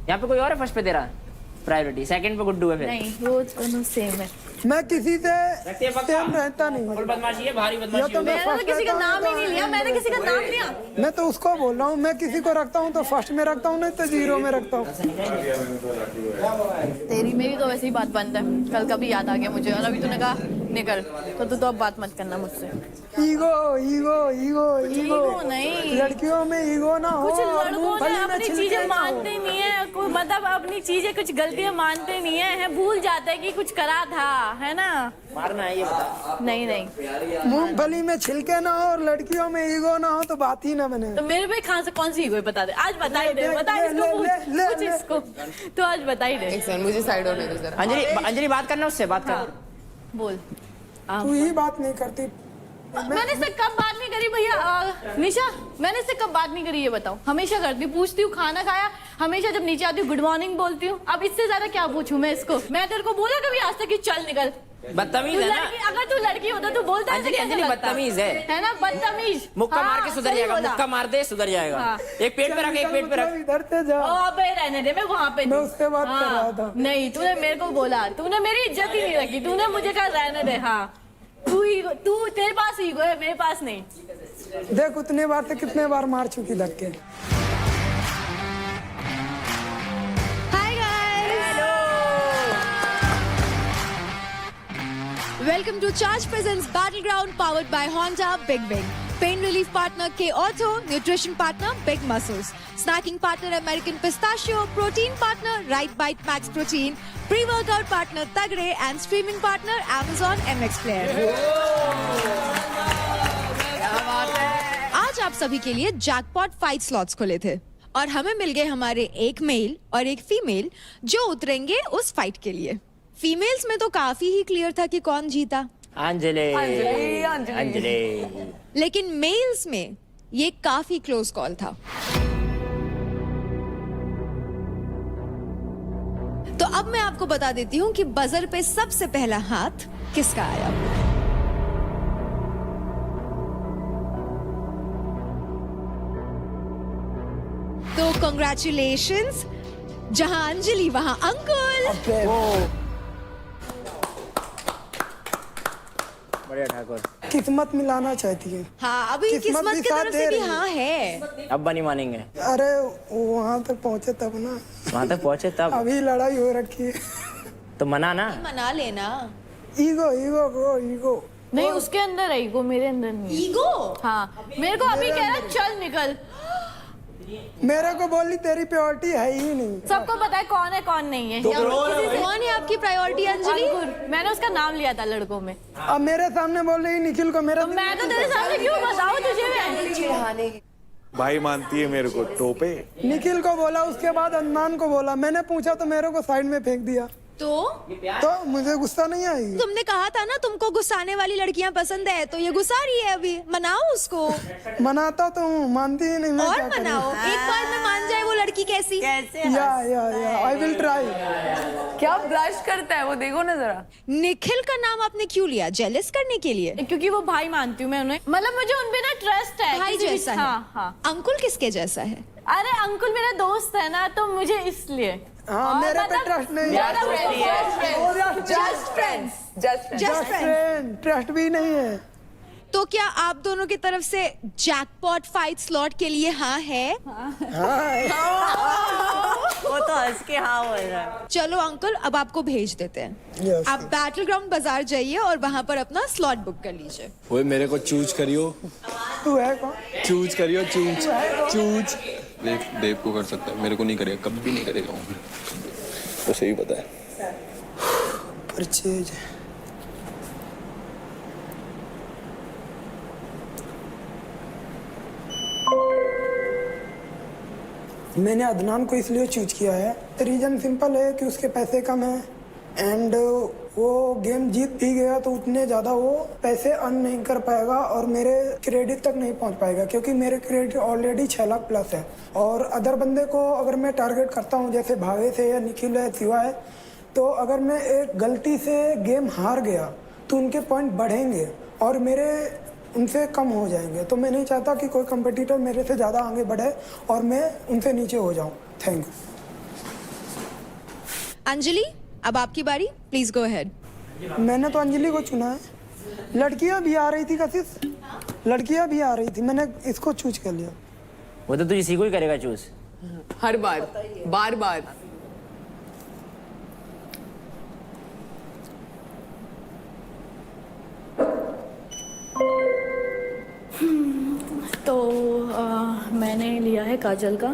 यहाँ पे कोई और है फर्स्ट पे तेरा प्रायोरिटी, सेकंड पे गुड्डू है फिर. नहीं वो दोनों सेम है. मैं किसी से सेम रहता नहीं हूँ. बदमाशी है, भारी बदमाशी. तो मैंने तो किसी का नाम ही नहीं लिया, मैंने किसी का नाम लिया. मैं तो उसको बोल रहा हूँ, मैं किसी को रखता हूँ तो फर्स्ट में रखता हूँ, नहीं तो 0 में रखता हूँ. तेरी मेरी तो वैसे ही बात बंद है. कल का भी याद आ गया मुझे, और अभी तूने कहा निकल, तो तू तो अब बात मत करना मुझसे. ईगो ईगो ईगो ईगो नहीं, लड़कियों में ईगो ना हो. कुछ और लड़कों मूंगफली ने में अपनी छिलके चीजें ना हो. मानते नहीं है, कोई मतलब अपनी चीजें कुछ गलतियां मानते नहीं है, भूल जाते हैं कि कुछ करा था, है ना. मारना है ये बता. नहीं नहीं, मूंगफली में छिलके ना हो और लड़कियों में ईगो ना हो तो बात ही ना बने. तो मेरे पे कहाँ से कौन सी ईगो बता दे. आज बता ही दे, बता इसको, पूछ इसको. तो आज बता ही दे. मुझे साइड होने दो जरा. अंजलि बात करना उससे, बात कर. बोल. तू ही बात नहीं करती. मैंने इससे कब बात नहीं करी भैया. निशा मैंने इससे कब बात नहीं करी ये बताओ. हमेशा करती हूँ, पूछती हूँ खाना खाया, हमेशा जब नीचे आती हूँ गुड मॉर्निंग बोलती हूँ. अब इससे ज्यादा क्या पूछूं मैं इसको. मैं तेरे को बोला कभी आज तक कि चल निकल. बदतमीज है ना. अगर तू लड़की होता तो बोलता. अंजलि बदतमीज है ना, बदतमीज. मुक्का मार के सुधर जाएगा. मुक्का मार दे सुधर जाएगा. एक पेट पे रख, एक पेट पे रख. इधर से जा. अबे रहने दे, मैं वहाँ पे मैं उससे बात कर रहा था. नहीं तूने मेरे को बोला, तूने मेरी इज्जत ही नहीं रखी. तूने मुझे कहा रहने दे. हाँ तू तेरे पास ईगो है, मेरे पास नहीं. देख उतने बार से कितने बार मार चुकी धक्के. Hi guys, welcome to charge presents battle ground powered by Honda big big. Pain relief partner के ortho, nutrition partner big muscles, snacking partner American pistachio, protein partner right bite max protein, pre workout partner तगड़े and streaming partner Amazon MX player. आज आप सभी के लिए jackpot 5 slots खुले थे और हमें मिल गए हमारे एक मेल और एक फीमेल जो उतरेंगे उस फाइट के लिए. फीमेल्स में तो काफी ही क्लियर था कि कौन जीता. अंजलि. लेकिन मेल्स में ये काफी क्लोज कॉल था. तो अब मैं आपको बता देती हूँ कि बजर पे सबसे पहला हाथ किसका आया. तो कंग्रेचुलेशंस. जहां अंजलि वहां अंकुल. बढ़िया ठाकुर. किस्मत मिलाना चाहती है. हाँ अभी किस्मत की तरफ से भी हाँ है. अब बनी मानेंगे. अरे वहाँ तक पहुँचे तब ना. वहाँ तक पहुँचे तब. अभी लड़ाई हो रखी है. तो मना ना. मना लेना. Ego ego bro ego. नहीं उसके अंदर है ईगो, मेरे अंदर नहीं. ईगो. हाँ मेरे को अभी कह रहा चल निकल. मेरे को बोली तेरी प्रायोरिटी है ही नहीं। सबको पता है कौन नहीं है। कौन है आपकी प्रायोरिटी अंजलि? मैंने उसका नाम लिया था लड़कों में। अब मेरे सामने बोल रही निखिल को मेरा मैं तो तेरे सामने क्यों बताऊं तुझे मैं? भाई मानती है मेरे को टोपे। निखिल को बोला, उसके बाद अदनान को बोला। मैंने पूछा तो मेरे को साइड में फेंक दिया। तो मुझे गुस्सा नहीं आई। तुमने कहा था ना तुमको गुस्साने वाली लड़कियां पसंद है, तो ये गुस्सा रही है अभी। मनाओ उसको। मनाता तो हूँ, मानती ही नहीं। मैं और क्या करूं? मनाओ, एक बार में मान जाए वो लड़की कैसी। या आई विल ट्राई। क्या ब्लश करता है वो, देखो ना जरा। निखिल का नाम आपने क्यों लिया? जेलस करने के लिए? क्योंकि वो भाई मानती हूँ मैं उन्हें, मतलब मुझे उन पे ना ट्रस्ट है। भाई जैसा है। हाँ। अंकुल किसके जैसा है? अरे अंकुल मेरा दोस्त है ना, तो मुझे इसलिए। हाँ, मेरे पे ट्रस्ट नहीं है। Just friends. ट्रस्ट भी नहीं है। तो क्या आप दोनों की तरफ से जैकपॉट फाइट स्लॉट के लिए हाँ है? वो तो हंस के हाँ बोल रहा है। चलो अंकल, अब आपको भेज देते हैं। Yes, आप बैटल ग्राउंड बाजार जाइए और वहाँ पर अपना स्लॉट बुक कर लीजिए। वो मेरे को चूज करियो। तू है कौन? चूज करियो, चूज। देव को कर सकता है, मेरे को नहीं करेगा, कभी नहीं करेगा वो। तो सही पता है। परचेज। मैंने अदनान को इसलिए चूज किया है, रीजन सिंपल है कि उसके पैसे कम हैं एंड वो गेम जीत भी गया तो उतने ज़्यादा वो पैसे अर्न नहीं कर पाएगा और मेरे क्रेडिट तक नहीं पहुंच पाएगा, क्योंकि मेरे क्रेडिट ऑलरेडी 6 लाख प्लस है। और अदर बंदे को अगर मैं टारगेट करता हूं, जैसे भावेश है या निखिल है, शिवा है, तो अगर मैं एक गलती से गेम हार गया तो उनके पॉइंट बढ़ेंगे और मेरे उनसे कम हो जाएंगे। तो मैं नहीं चाहता कि कोई कंपटीटर मेरे से ज़्यादा आगे बढ़े और मैं उनसे नीचे हो जाऊं। Thank you. अंजलि, अब आपकी बारी, प्लीज गो अहेड। मैंने तो अंजलि को चुना है। लड़कियां भी आ रही थी कशिश, लड़कियां भी आ रही थी, मैंने इसको चूज कर लिया। वो तो तू इसी को ही करेगा चूज। हर बार बार बार। तो मैंने लिया है काजल का,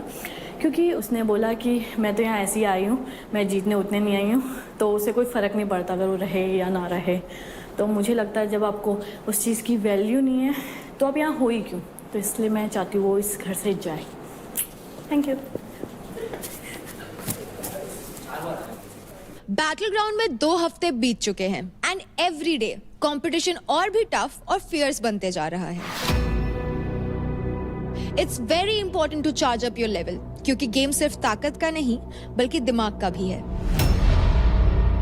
क्योंकि उसने बोला कि मैं तो यहाँ ऐसी ही आई हूँ, मैं जीतने उतने नहीं आई हूँ, तो उसे कोई फ़र्क नहीं पड़ता अगर वो रहे या ना रहे। तो मुझे लगता है जब आपको उस चीज़ की वैल्यू नहीं है तो आप यहाँ हो ही क्यों। तो इसलिए मैं चाहती हूँ वो इस घर से जाए। Thank you. बैटल ग्राउंड में 2 हफ्ते बीत चुके हैं एंड एवरी डे कंपटीशन और भी टफ और फियर्स बनते जा रहा है। It's very important to charge up your level, क्योंकि गेम सिर्फ ताकत का नहीं बल्कि दिमाग का भी है।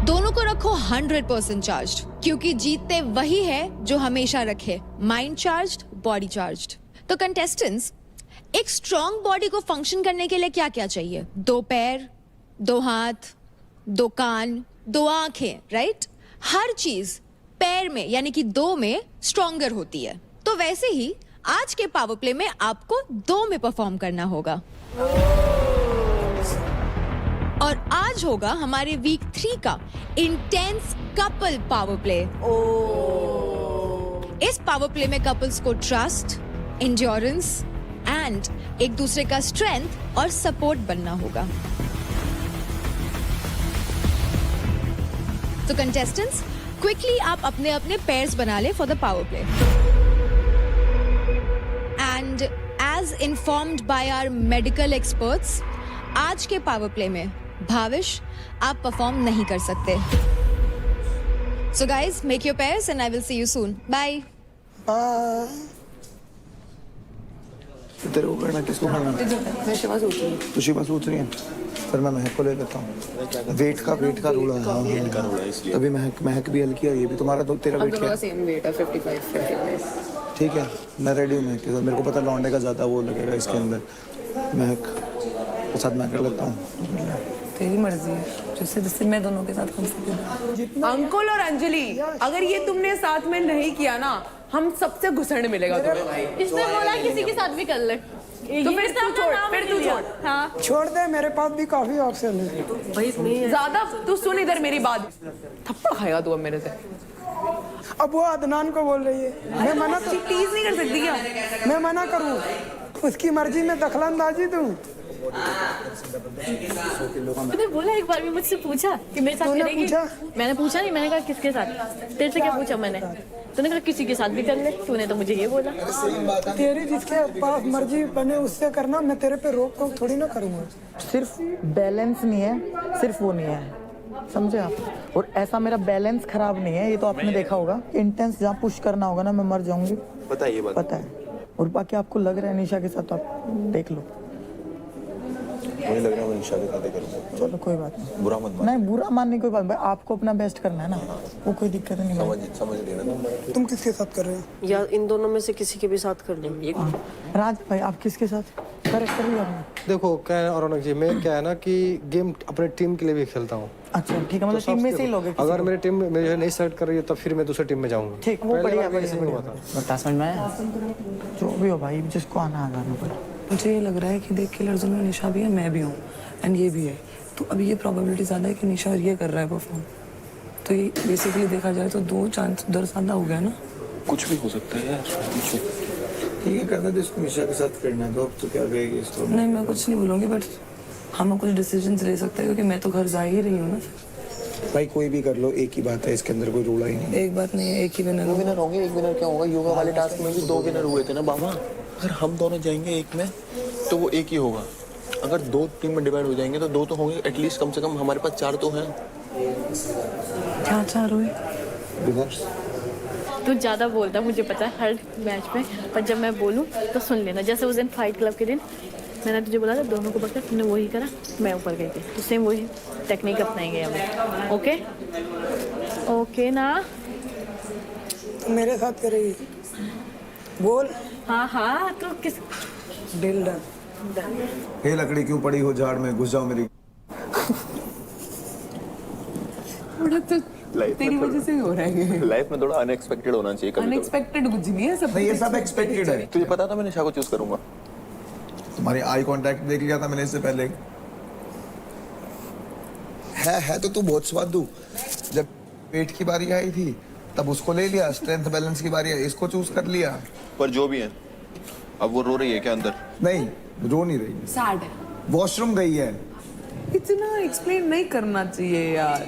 दोनों को रखो 100% चार्ज्ड, क्योंकि जीतते वही है जो हमेशा रखे माइंड चार्ज्ड, बॉडी चार्ज्ड। तो कंटेस्टेंट्स, एक स्ट्रॉन्ग बॉडी को फंक्शन करने के लिए क्या क्या चाहिए? 2 पैर, 2 हाथ, 2 कान, 2 आंखें, राइट? हर चीज पैर में यानी कि 2 में स्ट्रॉन्गर होती है। तो वैसे ही आज के पावर प्ले में आपको 2 में परफॉर्म करना होगा। और आज होगा हमारे वीक 3 का इंटेंस कपल पावर प्ले। इस पावर प्ले में कपल्स को ट्रस्ट, एंड्योरेंस एंड एक दूसरे का स्ट्रेंथ और सपोर्ट बनना होगा। तो कंटेस्टेंट्स, क्विकली आप अपने अपने पेयर्स बना ले for the power play. And as informed by our medical experts, आज के पावर प्ले में भाविश आप परफॉर्म नहीं कर सकते। So guys, make your pairs and I will see you soon. Bye bye. तेरे को करना, किसको करना? मैं शिवा सोच रही हूँ। तो शिवा सोच रही है, फिर मैं महक को ले लेता हूँ। वेट का रूल है। अभी महक भी हल्की है, ये भी तुम्हारा तो तेरा वेट क्या है? सेम वेट है, 55। ठीक है, मैं रेडी हूँ महक के साथ। मेरे को पता लौंडे का ज़्यादा वो लगेगा इसके अंदर। महक के साथ मैं कर लेता हूँ। तेरी मर्जी है, जिससे मैं दोनों के साथ कंफर्टेबल। अंकुल और अंजलि, अगर ये तुमने साथ में नहीं किया ना, हम सबसे घुसड़ मिलेगा तुम्हें। इसने बोला किसी के साथ भी कर ले, तो फिर तू छोड़, फिर तू छोड़। हाँ छोड़ दे, मेरे पास भी काफी ऑप्शन है। ज्यादा तू सुन इधर मेरी बात, थप्पड़ खाएगा तू अब मेरे से। अब वो अदनान को बोल रही है, मैं मना तो टीज नहीं कर सकती क्या? मैं मना करूँ? उसकी मर्जी में दखलंदाजी दूं? तूने बोला एक बार भी मुझसे पूछा कि मेरे साथ तूने करेगी? पूछा? मैंने पूछा नहीं, मैंने कहा किसके साथ? तेरे से क्या पूछा मैंने? तूने कहा किसी के साथ भी कर ले, तूने तो मुझे ये बोला। तेरी जिसके पास मर्जी बने उससे करना, मैं तेरे पे रोक टोक थोड़ी ना करूंगा। सिर्फ बैलेंस नहीं है, सिर्फ वो नहीं है, समझे आप? और ऐसा मेरा बैलेंस खराब नहीं है, ये तो आपने देखा होगा। इंटेंस जहाँ पुश करना होगा ना, मैं मर जाऊंगी, पता है ये बात? पता है। और बाकी आपको लग रहा है निशा के साथ, तो आप देख लो। मुझे लग रहा है मैं निशा के साथ ही करूंगा। चलो कोई बात नहीं, बुरा मत मान। नहीं बुरा मानने की कोई बात, भाई आपको अपना बेस्ट करना है ना, वो कोई दिक्कत नहीं भाई। समझ लेना। तुम किसके साथ कर रहे हो? या इन दोनों में से किसी के भी साथ कर लो। राज भाई आप किसके साथ कर लिया आपने? देखो क्या है रौनक जी, मैं क्या है ना कि गेम अपने टीम के लिए भी खेलता हूँ। अच्छा ठीक है, मतलब टीम में से ही लोगे? अगर मेरी टीम मुझे नहीं सेलेक्ट कर रही है तो फिर मैं दूसरी टीम में जाऊंगा। ठीक, वो बढ़िया बता समझ में आया। जो भी हो भाई, जिसको आना आना पड़े। मुझे ये लग रहा है कि देख के लड़जन में निशा भी है, मैं भी हूँ, एंड ये भी है। तो अभी ये प्रोबेबिलिटी ज़्यादा है कि निशा और ये कर रहा है परफॉर्म। तो ये बेसिकली देखा जाए तो 2 चांस दरसादा हो गया ना। कुछ भी हो सकता है यार, कुछ भी। ठीक है, करना तो इसको निशा के साथ करना है, तो अब तो क्या कहेगी इसको? नहीं मैं कुछ नहीं बोलूँगी, बट हम कुछ डिसीजंस ले सकते हैं क्योंकि मैं तो घर जा ही रही हूँ ना। भाई कोई भी कर लो, एक ही बात है, इसके अंदर कोई रोड़ा ही नहीं। एक बात नहीं है, एक ही विनर विनर होंगे। एक विनर क्या होगा? योगा वाले टास्क में भी 2 विनर हुए थे ना बाबा। अगर हम दोनों जाएंगे एक में तो वो एक ही होगा। अगर 2 टीम में डिवाइड हो जाएंगे तो 2 तो होंगे एटलीस्ट, कम से कम हमारे पास 4 तो हैं। क्या चाह रहे हो? तू ज़्यादा बोलता मुझे पता है हर मैच में, पर जब मैं बोलूँ तो सुन लेना। जैसे उस दिन फाइट क्लब के दिन मैंने तुझे बोला था दोनों को पकड़, तुमने वही करा, मैं ऊपर गई थी, तो सेम वही टेक्निक अपनाएंगे हम। ओके ओके ना? मेरे साथ करेगी? बोल। हाँ तो किस डील डन। हे लकड़ी क्यों पड़ी हो झाड़ में, घुस जाओ मेरी। तेरी वजह से हो रहा है। लाइफ में थोड़ा अनएक्सपेक्टेड होना चाहिए कभी। अनएक्सपेक्टेड कुछ नहीं है, सब नहीं ये सब एक्सपेक्टेड है। तुझे पता था मैं निशा को चूज करूंगा? तुम्हारी आई कांटेक्ट देख लिया था मैंने इससे पहले। है तो तू बहुत स्वादु। जब पेट की बारी आई थी तब उसको ले लिया, स्ट्रेंथ बैलेंस की बारी आई इसको चूज कर लिया। पर जो भी है, अब वो रो रही है क्या अंदर? नहीं रो नहीं रही, सैड है। वॉशरूम गई है। इतना एक्सप्लेन नहीं करना चाहिए यार।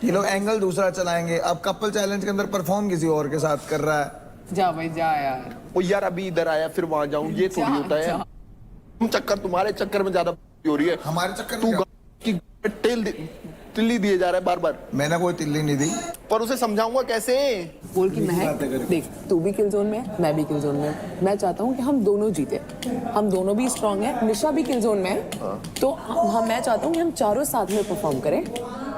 ये लोग एंगल दूसरा चलाएंगे। अब कपल चैलेंज के अंदर परफॉर्म किसी और के साथ कर रहा है। जा भाई जा यार। ओ यार अभी इधर आया फिर वहां जाऊं, ये थोड़ी होता है। तुम चक्कर, तुम्हारे चक्कर में ज्यादा हो रही है। हमारे चक्कर तू में की तिल्ली दिए जा रहा है बार बार। मैंने कोई तिल्ली नहीं दी। पर उसे समझाऊंगा कैसे? बोल कि महक देख, तू भी किल जोन में है, मैं भी किल जोन में हूं। मैं चाहता हूँ कि हम दोनों जीते, हम दोनों भी स्ट्रांग हैं, निशा भी किल जोन में है। तो हम मैं चाहता हूँ कि हम चारों साथ में परफॉर्म करें।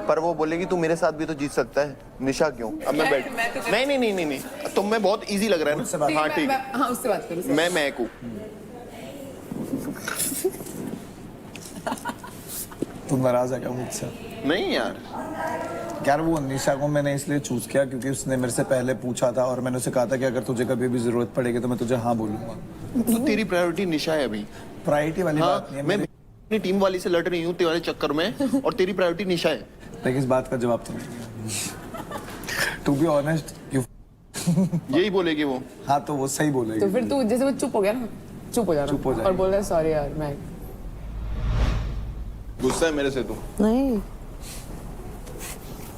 पर वो बोलेगी तू मेरे साथ भी तो जीत सकता है। निशा क्यों? अब मैं बैठ नहीं, तुम में बहुत इजी लग रहा है ना। हाँ ठीक, हाँ उससे बात करो। मैं महक हूँ। तुम नाराज है क्या मुझसे? नहीं यार वो निशा को मैंने इसलिए चूज किया क्योंकि उसने मेरे से पहले पूछा था और मैंने उसे कहा था कि अगर तुझे कभी भी जरूरत पड़ेगी तो मैं तुझे हाँ बोलूंगा। तो तेरी प्रायोरिटी निशा है अभी। प्रायोरिटी वाली हाँ, बात नहीं है। मैं अपनी टीम वाली से लड़ रही हूँ तुम्हारे चक्कर में, और तेरी प्रायोरिटी निशा है। लेकिन इस बात का जवाब तो नहीं। टू बी ऑनेस्ट यही बोलेगी वो। हाँ तो वो सही बोलेगी। तो फिर तू जैसे वो चुप हो गया ना, चुप हो जा और बोल रहा है सॉरी यार। मैं गुस्सा है मेरे से तू? नहीं,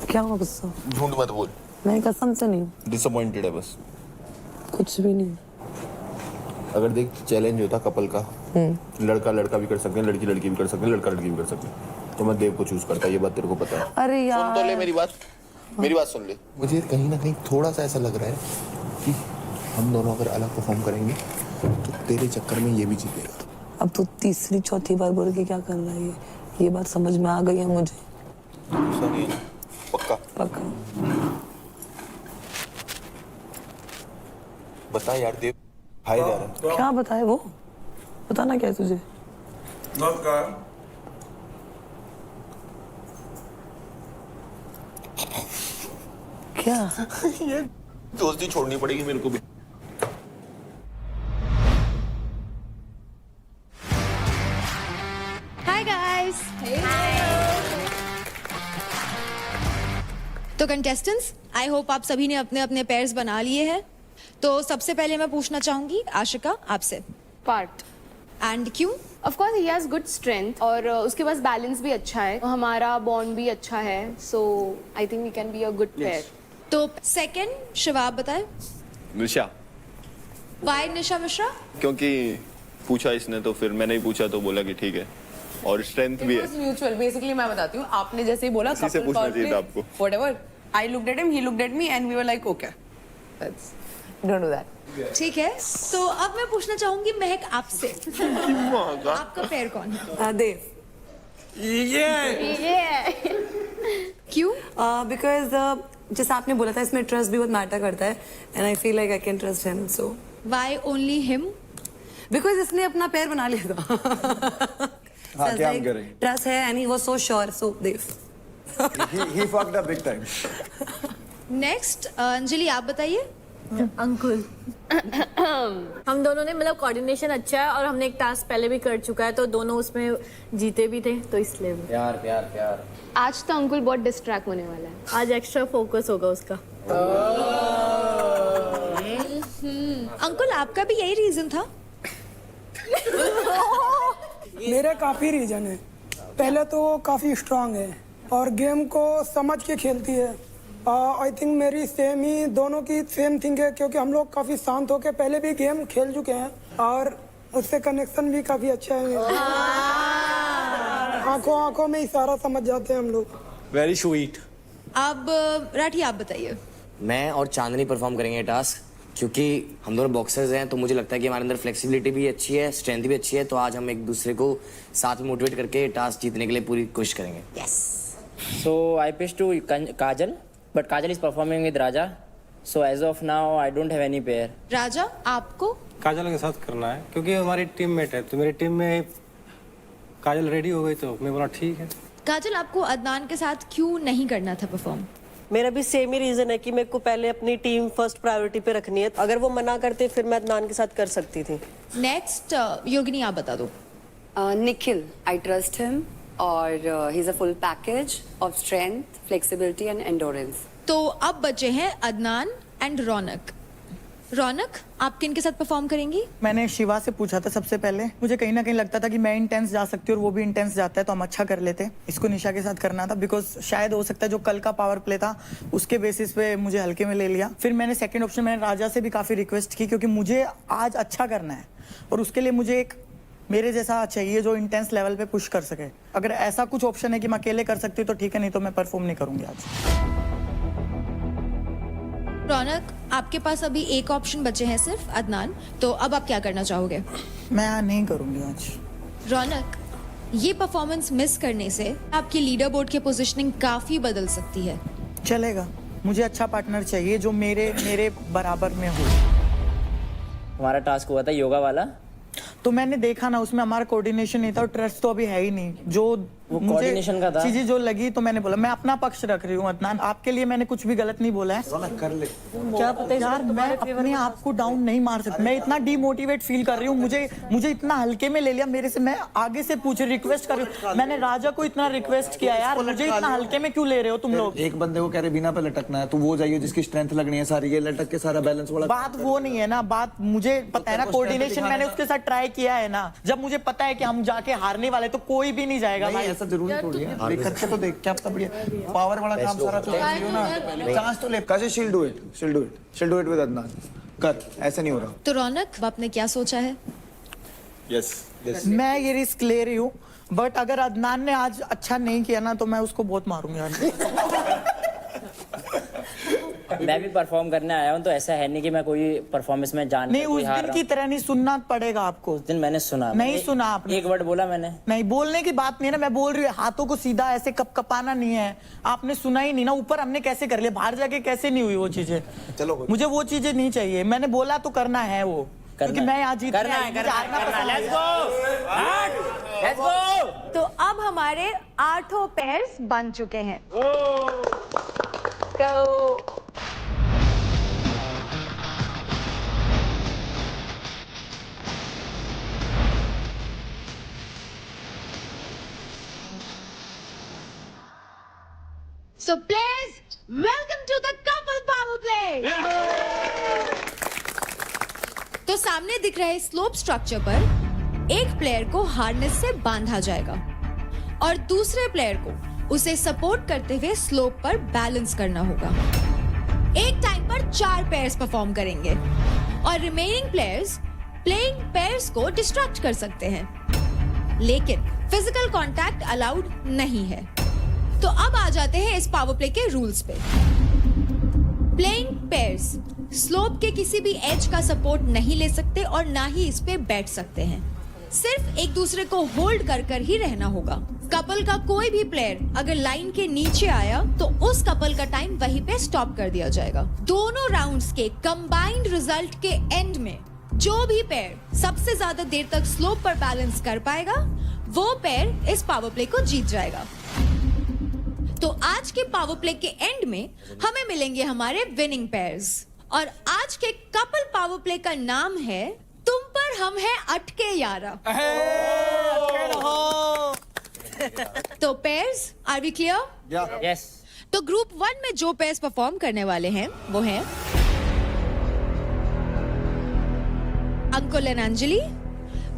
क्या हुआ गुस्सा? झूठ मत बोल। नहीं कसम से नहीं, डिसअपॉइंटेड है बस। कुछ भी नहीं। अगर देख चैलेंज होता कपल का, लड़का लड़का भी कर सकते हैं, लड़की लड़की भी कर सकते हैं, लड़का लड़की भी कर सकते हैं, तो मैं देव को चूज करता। ये बात तेरे को पता है? अरे यार सुन तो ले मेरी बात सुन ले। मुझे कहीं ना कहीं थोड़ा सा ऐसा लग रहा है कि हम दोनों अगर अलग परफॉर्म करेंगे तो तेरे चक्कर में ये भी जीतेगा। अब तो तीसरी चौथी बार बोल के क्या कर रहा है ये बात समझ में आ गई है मुझे। पक्का? पक्का। बता यार देव, हाय जा रहा है। क्या बताए वो? बताना क्या है तुझे? क्या? ये दोस्ती छोड़नी पड़ेगी मेरे को भी। Hi guys. तो कंटेस्टेंट्स, आई होप आप सभी ने अपने अपने पेयर्स बना लिए हैं। तो सबसे पहले मैं पूछना चाहूंगी आशिका आपसे पार्ट। एंड क्यों? Of course he has good strength और उसके पास बैलेंस भी अच्छा है, हमारा बॉन्ड भी अच्छा है, so I think we can be a good pair. तो सेकंड शिवा आप बताएं। निशा, वाई निशा मिश्रा? क्योंकि पूछा इसने तो फिर मैंने ही पूछा तो बोला कि ठीक है, और स्ट्रेंथ भी है। म्यूचुअल बेसिकली मैं बताती हूँ, आपने जैसे ही बोला इसी से पूछना चाहिए था आपको। Whatever I looked at him, he looked at me and we were like okay, that's don't do that. ठीक है, तो अब मैं पूछना चाहूंगी महक आपसे, आपका पेयर कौन है? देव। क्यों? बिकॉज जैसा आपने बोला था इसमें ट्रस्ट भी बहुत मैटर करता है and I feel like I can trust him, so why only him? Because इसने अपना पैर बना लिया था। हाँ, क्या हम करें? ट्रस्ट है and he was so sure, so Dev. he fucked up big time. Next Anjali आप बताइए। अंकुल हम दोनों ने मतलब कोऑर्डिनेशन अच्छा है और हमने एक टास्क पहले भी कर चुका है, तो दोनों उसमें जीते भी थे, तो इसलिए प्यार प्यार प्यार। आज तो अंकुल बहुत डिस्ट्रैक्ट होने वाला है, आज एक्स्ट्रा फोकस होगा उसका। अंकुल आपका भी यही रीजन था? मेरे काफ़ी रीजन है। पहले तो वो काफ़ी स्ट्रांग है और गेम को समझ के खेलती है। आई थिंक मेरी सेम ही, दोनों की सेम थिंग है, क्योंकि हम लोग काफ़ी शांत होकर पहले भी गेम खेल चुके हैं और उससे कनेक्शन भी काफ़ी अच्छा है। आंखों आंखों में इशारा समझ जाते हैं हम लोग। Very sweet. अब राठी आप बताइए। मैं और चांदनी परफॉर्म करेंगे टास्क, क्योंकि हम दोनों बॉक्सर्स हैं, तो मुझे लगता है कि हमारे अंदर फ्लेक्सिबिलिटी भी अच्छी है, स्ट्रेंथ भी अच्छी है, तो आज हम एक दूसरे को साथ में मोटिवेट करके टास्क जीतने के लिए पूरी कोशिश करेंगे। Yes. So I pitched to Kajal, but Kajal is performing with Raja. So as of now, I don't have any pair. राजा आपको? काजल के साथ करना है क्योंकि हमारी टीममेट है, तो मेरी टीम में काजल रेडी हो गई तो मैं बोला ठीक है। काजल आपको अदनान के साथ क्यों नहीं करना था परफॉर्म? मेरा भी सेम ही रीजन है कि मेरे को पहले अपनी टीम फर्स्ट प्रायोरिटी पे रखनी है। अगर वो मना करते फिर मैं अदनान के साथ कर सकती थी। नेक्स्ट योगिनी आप बता दो। निखिल, आई ट्रस्ट हिम और he is a full package of strength, flexibility and endurance. तो अब बचे हैं अदनान एंड रौनक। रौनक आप किन के साथ परफॉर्म करेंगी? मैंने शिवा से पूछा था सबसे पहले, मुझे कहीं ना कहीं लगता था कि मैं इंटेंस जा सकती हूँ और वो भी इंटेंस जाता है तो हम अच्छा कर लेते। इसको निशा के साथ करना था बिकॉज शायद हो सकता है जो कल का पावर प्ले था उसके बेसिस पे मुझे हल्के में ले लिया। फिर मैंने सेकंड ऑप्शन मैंने राजा से भी काफी रिक्वेस्ट की, क्योंकि मुझे आज अच्छा करना है और उसके लिए मुझे एक मेरे जैसा चाहिए जो इंटेंस लेवल पे पुश कर सके। अगर ऐसा कुछ ऑप्शन है कि मैं अकेले कर सकती हूँ तो ठीक है, नहीं तो मैं परफॉर्म नहीं करूंगी आज। रौनक आपके पास अभी एक ऑप्शन बचे हैं सिर्फ, अदनान, तो अब आप क्या करना चाहोगे? मैं नहीं करूंगी आज। रौनक, ये परफॉर्मेंस मिस करने से आपकी लीडर बोर्ड की पोजीशनिंग काफी बदल सकती है। चलेगा, मुझे अच्छा पार्टनर चाहिए जो मेरे बराबर में हो। हमारा टास्क हुआ था योगा वाला, तो मैंने देखा ना उसमें हमारा कोऑर्डिनेशन नहीं था और ट्रस्ट तो अभी है ही नहीं। जो वो कोऑर्डिनेशन का था, चीजें जो लगी तो मैंने बोला मैं अपना पक्ष रख रही हूँ। अदनान, आपके लिए मैंने कुछ भी गलत नहीं बोला है। कर ले। क्या पता यार, मैं अपने आप को डाउन नहीं मार सकती। मैं इतना डीमोटिवेट फील कर रही हूँ, मुझे इतना हल्के में ले लिया मेरे से। मैं आगे से पूछ रिक्वेस्ट कर रही हूँ, मैंने राजा को इतना रिक्वेस्ट किया यार, मुझे इतना हल्के में क्यों ले रहे हो तुम लोग? एक बंदे को कह रहे बिना पे लटकना है, तो वो जाइए जिसकी स्ट्रेंथ लगनी है सारी, ये लटक के सारा बैलेंस वाला। बात वो नहीं है ना, बात मुझे पता है ना, कोऑर्डिनेशन मैंने उसके साथ ट्राई किया है ना। जब मुझे पता है कि हम जाके हारने वाले तो कोई भी नहीं जाएगा भाई। ऐसा जरूरी थोड़ी है, करके तो देख क्या पता बढ़िया पावर वाला काम सारा चांस लियो ना, चांस तो ले। काजे शील डू इट विद अदनान, कर, ऐसे नहीं हो रहा। तो रौनक आपने क्या सोचा है? यस, मैं ये रिस्क ले रही हूँ, बट अगर अदनान ने आज अच्छा नहीं किया ना तो मैं उसको बहुत मारूंगी आज। मैं भी परफॉर्म करने आया हूँ, तो ऐसा है नहीं कि मैं कोई परफॉर्मेंस में जान नहीं, उस दिन की तरह नहीं, सुनना पड़ेगा आपको। उस दिन मैंने सुना नहीं सुना आपने? एक वर्ड बोला मैंने। नहीं, बोलने की बात नहीं है ना, मैं बोल रही हूँ हाथों को सीधा ऐसे कपाना नहीं है। आपने सुना ही नहीं ना, ऊपर हमने कैसे कर लिया, बाहर जाके कैसे नहीं हुई वो चीजें। चलो, मुझे वो चीजें नहीं चाहिए, मैंने बोला तो करना है वो, क्योंकि मैं आज करना है। तो अब हमारे 8 पेयर्स बन चुके हैं। So please welcome to the couple power play. तो सामने दिख रहे स्लोप स्ट्रक्चर पर एक प्लेयर को हार्नेस से बांधा जाएगा और दूसरे प्लेयर को उसे सपोर्ट करते हुए स्लोप पर बैलेंस करना होगा। एक टाइम पर 4 पेयर्स परफॉर्म करेंगे और रिमेनिंग प्लेयर्स प्लेइंग पेयर्स को डिस्ट्रैक्ट कर सकते हैं, लेकिन फिजिकल कांटेक्ट अलाउड नहीं है। तो अब आ जाते हैं इस पावर प्ले के रूल्स पे। प्लेइंग पेयर्स स्लोप के किसी भी एज का सपोर्ट नहीं ले सकते और ना ही इस पे बैठ सकते हैं। सिर्फ एक दूसरे को होल्ड कर कर ही रहना होगा। कपल का कोई भी प्लेयर अगर लाइन के नीचे आया तो उस कपल का टाइम वहीं पे स्टॉप कर दिया जाएगा। दोनों राउंड्स के कंबाइंड रिजल्ट के एंड में जो भी पेयर सबसे ज्यादा देर तक स्लोप पर बैलेंस कर पाएगा वो पेयर इस पावर प्ले को जीत जाएगा। तो आज के पावर प्ले के एंड में हमें मिलेंगे हमारे विनिंग पेयर्स और आज के कपल पावर प्ले का नाम है तुम पर हम है अटके यारा। तो pairs, are we clear? Yes. तो ग्रुप 1 में जो पेयर्स परफॉर्म करने वाले हैं वो हैं Ankul and Anjali,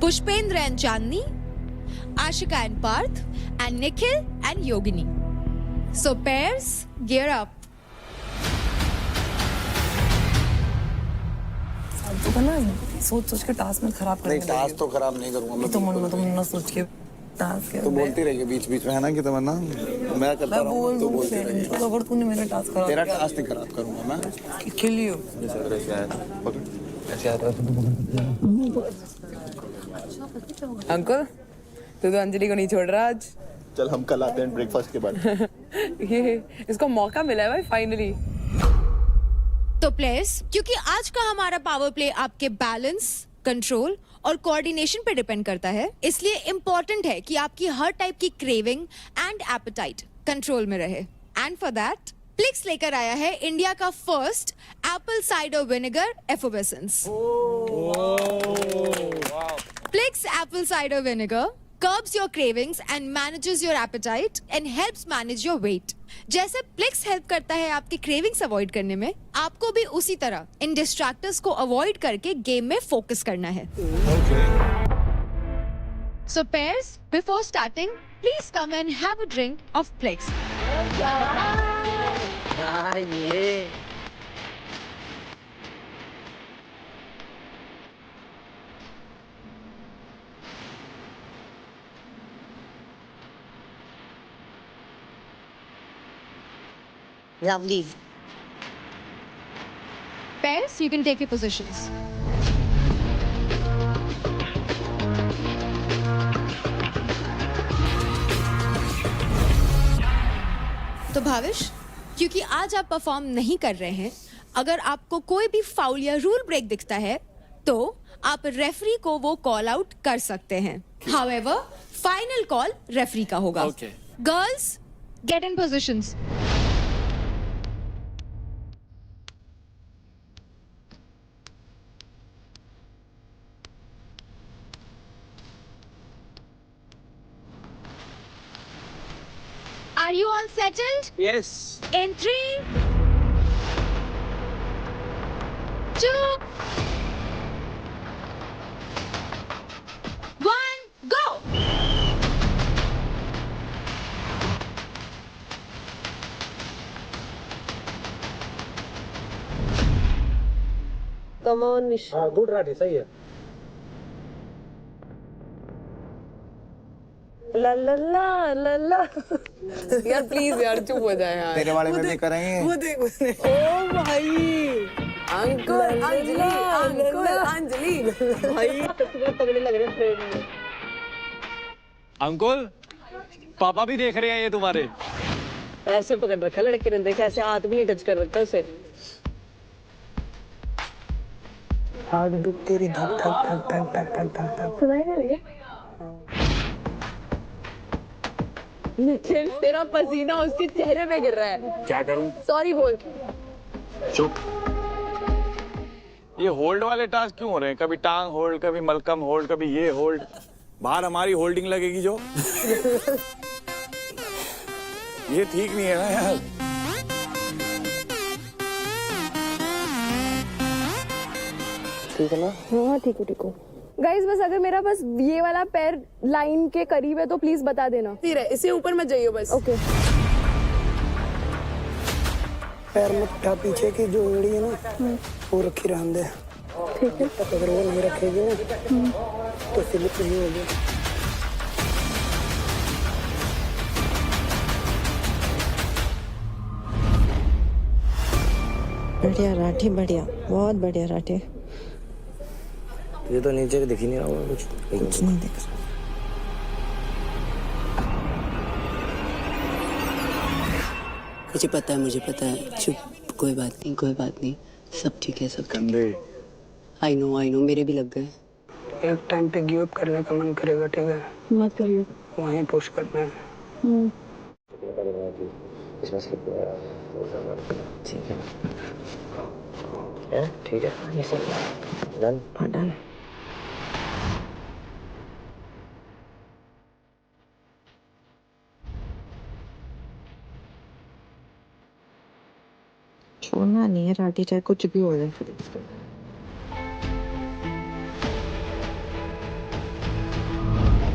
Pushpendra and Chandni, Ashika and Parth, and Nikhil and Yogini. So pairs, gear up. तो ना सोच सोच के टास्क में खराब नहीं, टास्क तो खराब नहीं करूंगा मैं। तुम सोच के टास्क तो बोलती रहिए बीच बीच में, है ना कि तमन्ना मैं करता रहूं तो बोलती रहिए। तो अगर तूने मेरा टास्क खराब तेरा टास्क नहीं खराब करूंगा मैं। Kill you. अंकल तू तो अंजलि को नहीं छोड़ रहा आज। चल हम कल आते हैं ब्रेकफास्ट के बाद। ये इसको मौका मिला है भाई फाइनली। तो प्लेयर्स, क्योंकि आज का हमारा पावर प्ले आपके बैलेंस, कंट्रोल और कोऑर्डिनेशन पे डिपेंड करता है, इसलिए इंपॉर्टेंट है कि आपकी हर टाइप की क्रेविंग एंड एपेटाइट कंट्रोल में रहे। एंड फॉर दैट प्लिक्स लेकर आया है इंडिया का first apple cider vinegar effervescence. Plix apple cider vinegar curbs your cravings and manages your appetite and helps manage your weight. जैसे प्लिक्स हेल्प करता है आपकी क्रेविंग्स अवॉइड करने में, आपको भी उसी तरह इन डिस्ट्रैक्टर्स को अवॉइड करके गेम में फोकस करना है। So pairs, before starting, please come and have a drink of Plex. Lovely. Pairs, you can take your positions. तो भाविश, क्योंकि आज आप परफॉर्म नहीं कर रहे हैं, अगर आपको कोई भी फाउल या रूल ब्रेक दिखता है तो आप रेफरी को वो कॉल आउट कर सकते हैं। However, फाइनल कॉल रेफरी का होगा। Girls, get in positions. Are you all settled? Yes. In 3, 2, 1, go! Come on, Nisha. हाँ, गुड राठी, सही है। ला ला ला ला ला। यार प्लीज यार चुप हो जाए यार। तेरे वाले में भी करेंगे। वो देख उसने। ओ भाई, अंकुल अंजलि, अंकुल अंजलि भाई तगड़े लग रहे फ्रेंड में। अंकुल, पापा भी देख रहे हैं ये तुम्हारे। ऐसे पकड़ रखा लड़के ने, देखा ऐसे हाथ भी नहीं टच कर रखा उसे। हाथ दुख तेरी धक धक धक धक धक धक धक धक। सुनाई दे रही है? निखिल, तेरा पसीना उसके चेहरे पे गिर रहा है। क्या करूं? सॉरी बोल। चुप। ये होल्ड वाले टास्क क्यों हो रहे हैं? कभी टांग होल्ड, कभी मलकम होल्ड, कभी ये होल्ड। बाहर हमारी होल्डिंग लगेगी जो। ये ठीक नहीं है ना यार। ठीक है ना? हाँ ठीक हूँ गाइस, बस अगर मेरा बस ये वाला पैर लाइन के करीब है तो प्लीज बता देना। फिर है, इससे ऊपर मत जाइए बस। ओके। पैर मत उठा, पीछे की जो एड़ी है ना वो रखी रहने दे। ठीक है। अगर वो नहीं रखेगी ना तो स्लिप नहीं होगी। बढ़िया राठी, बढ़िया, बहुत बढ़िया राठी। ये तो नीचे दिख ही नहीं रहा होगा कुछ नहीं दिख रहा। मुझे पता है, चुप, कोई बात नहीं, सब ठीक है, सब कंधे। आई नो, मेरे भी लग गए। एक टाइम पे गिव अप करने का मन करेगा, ठीक है? मत करिए। वहीं पुश करना है। ठीक है, डन। डन। छोड़ना नहीं है राठी, चाहे कुछ भी हो जाए।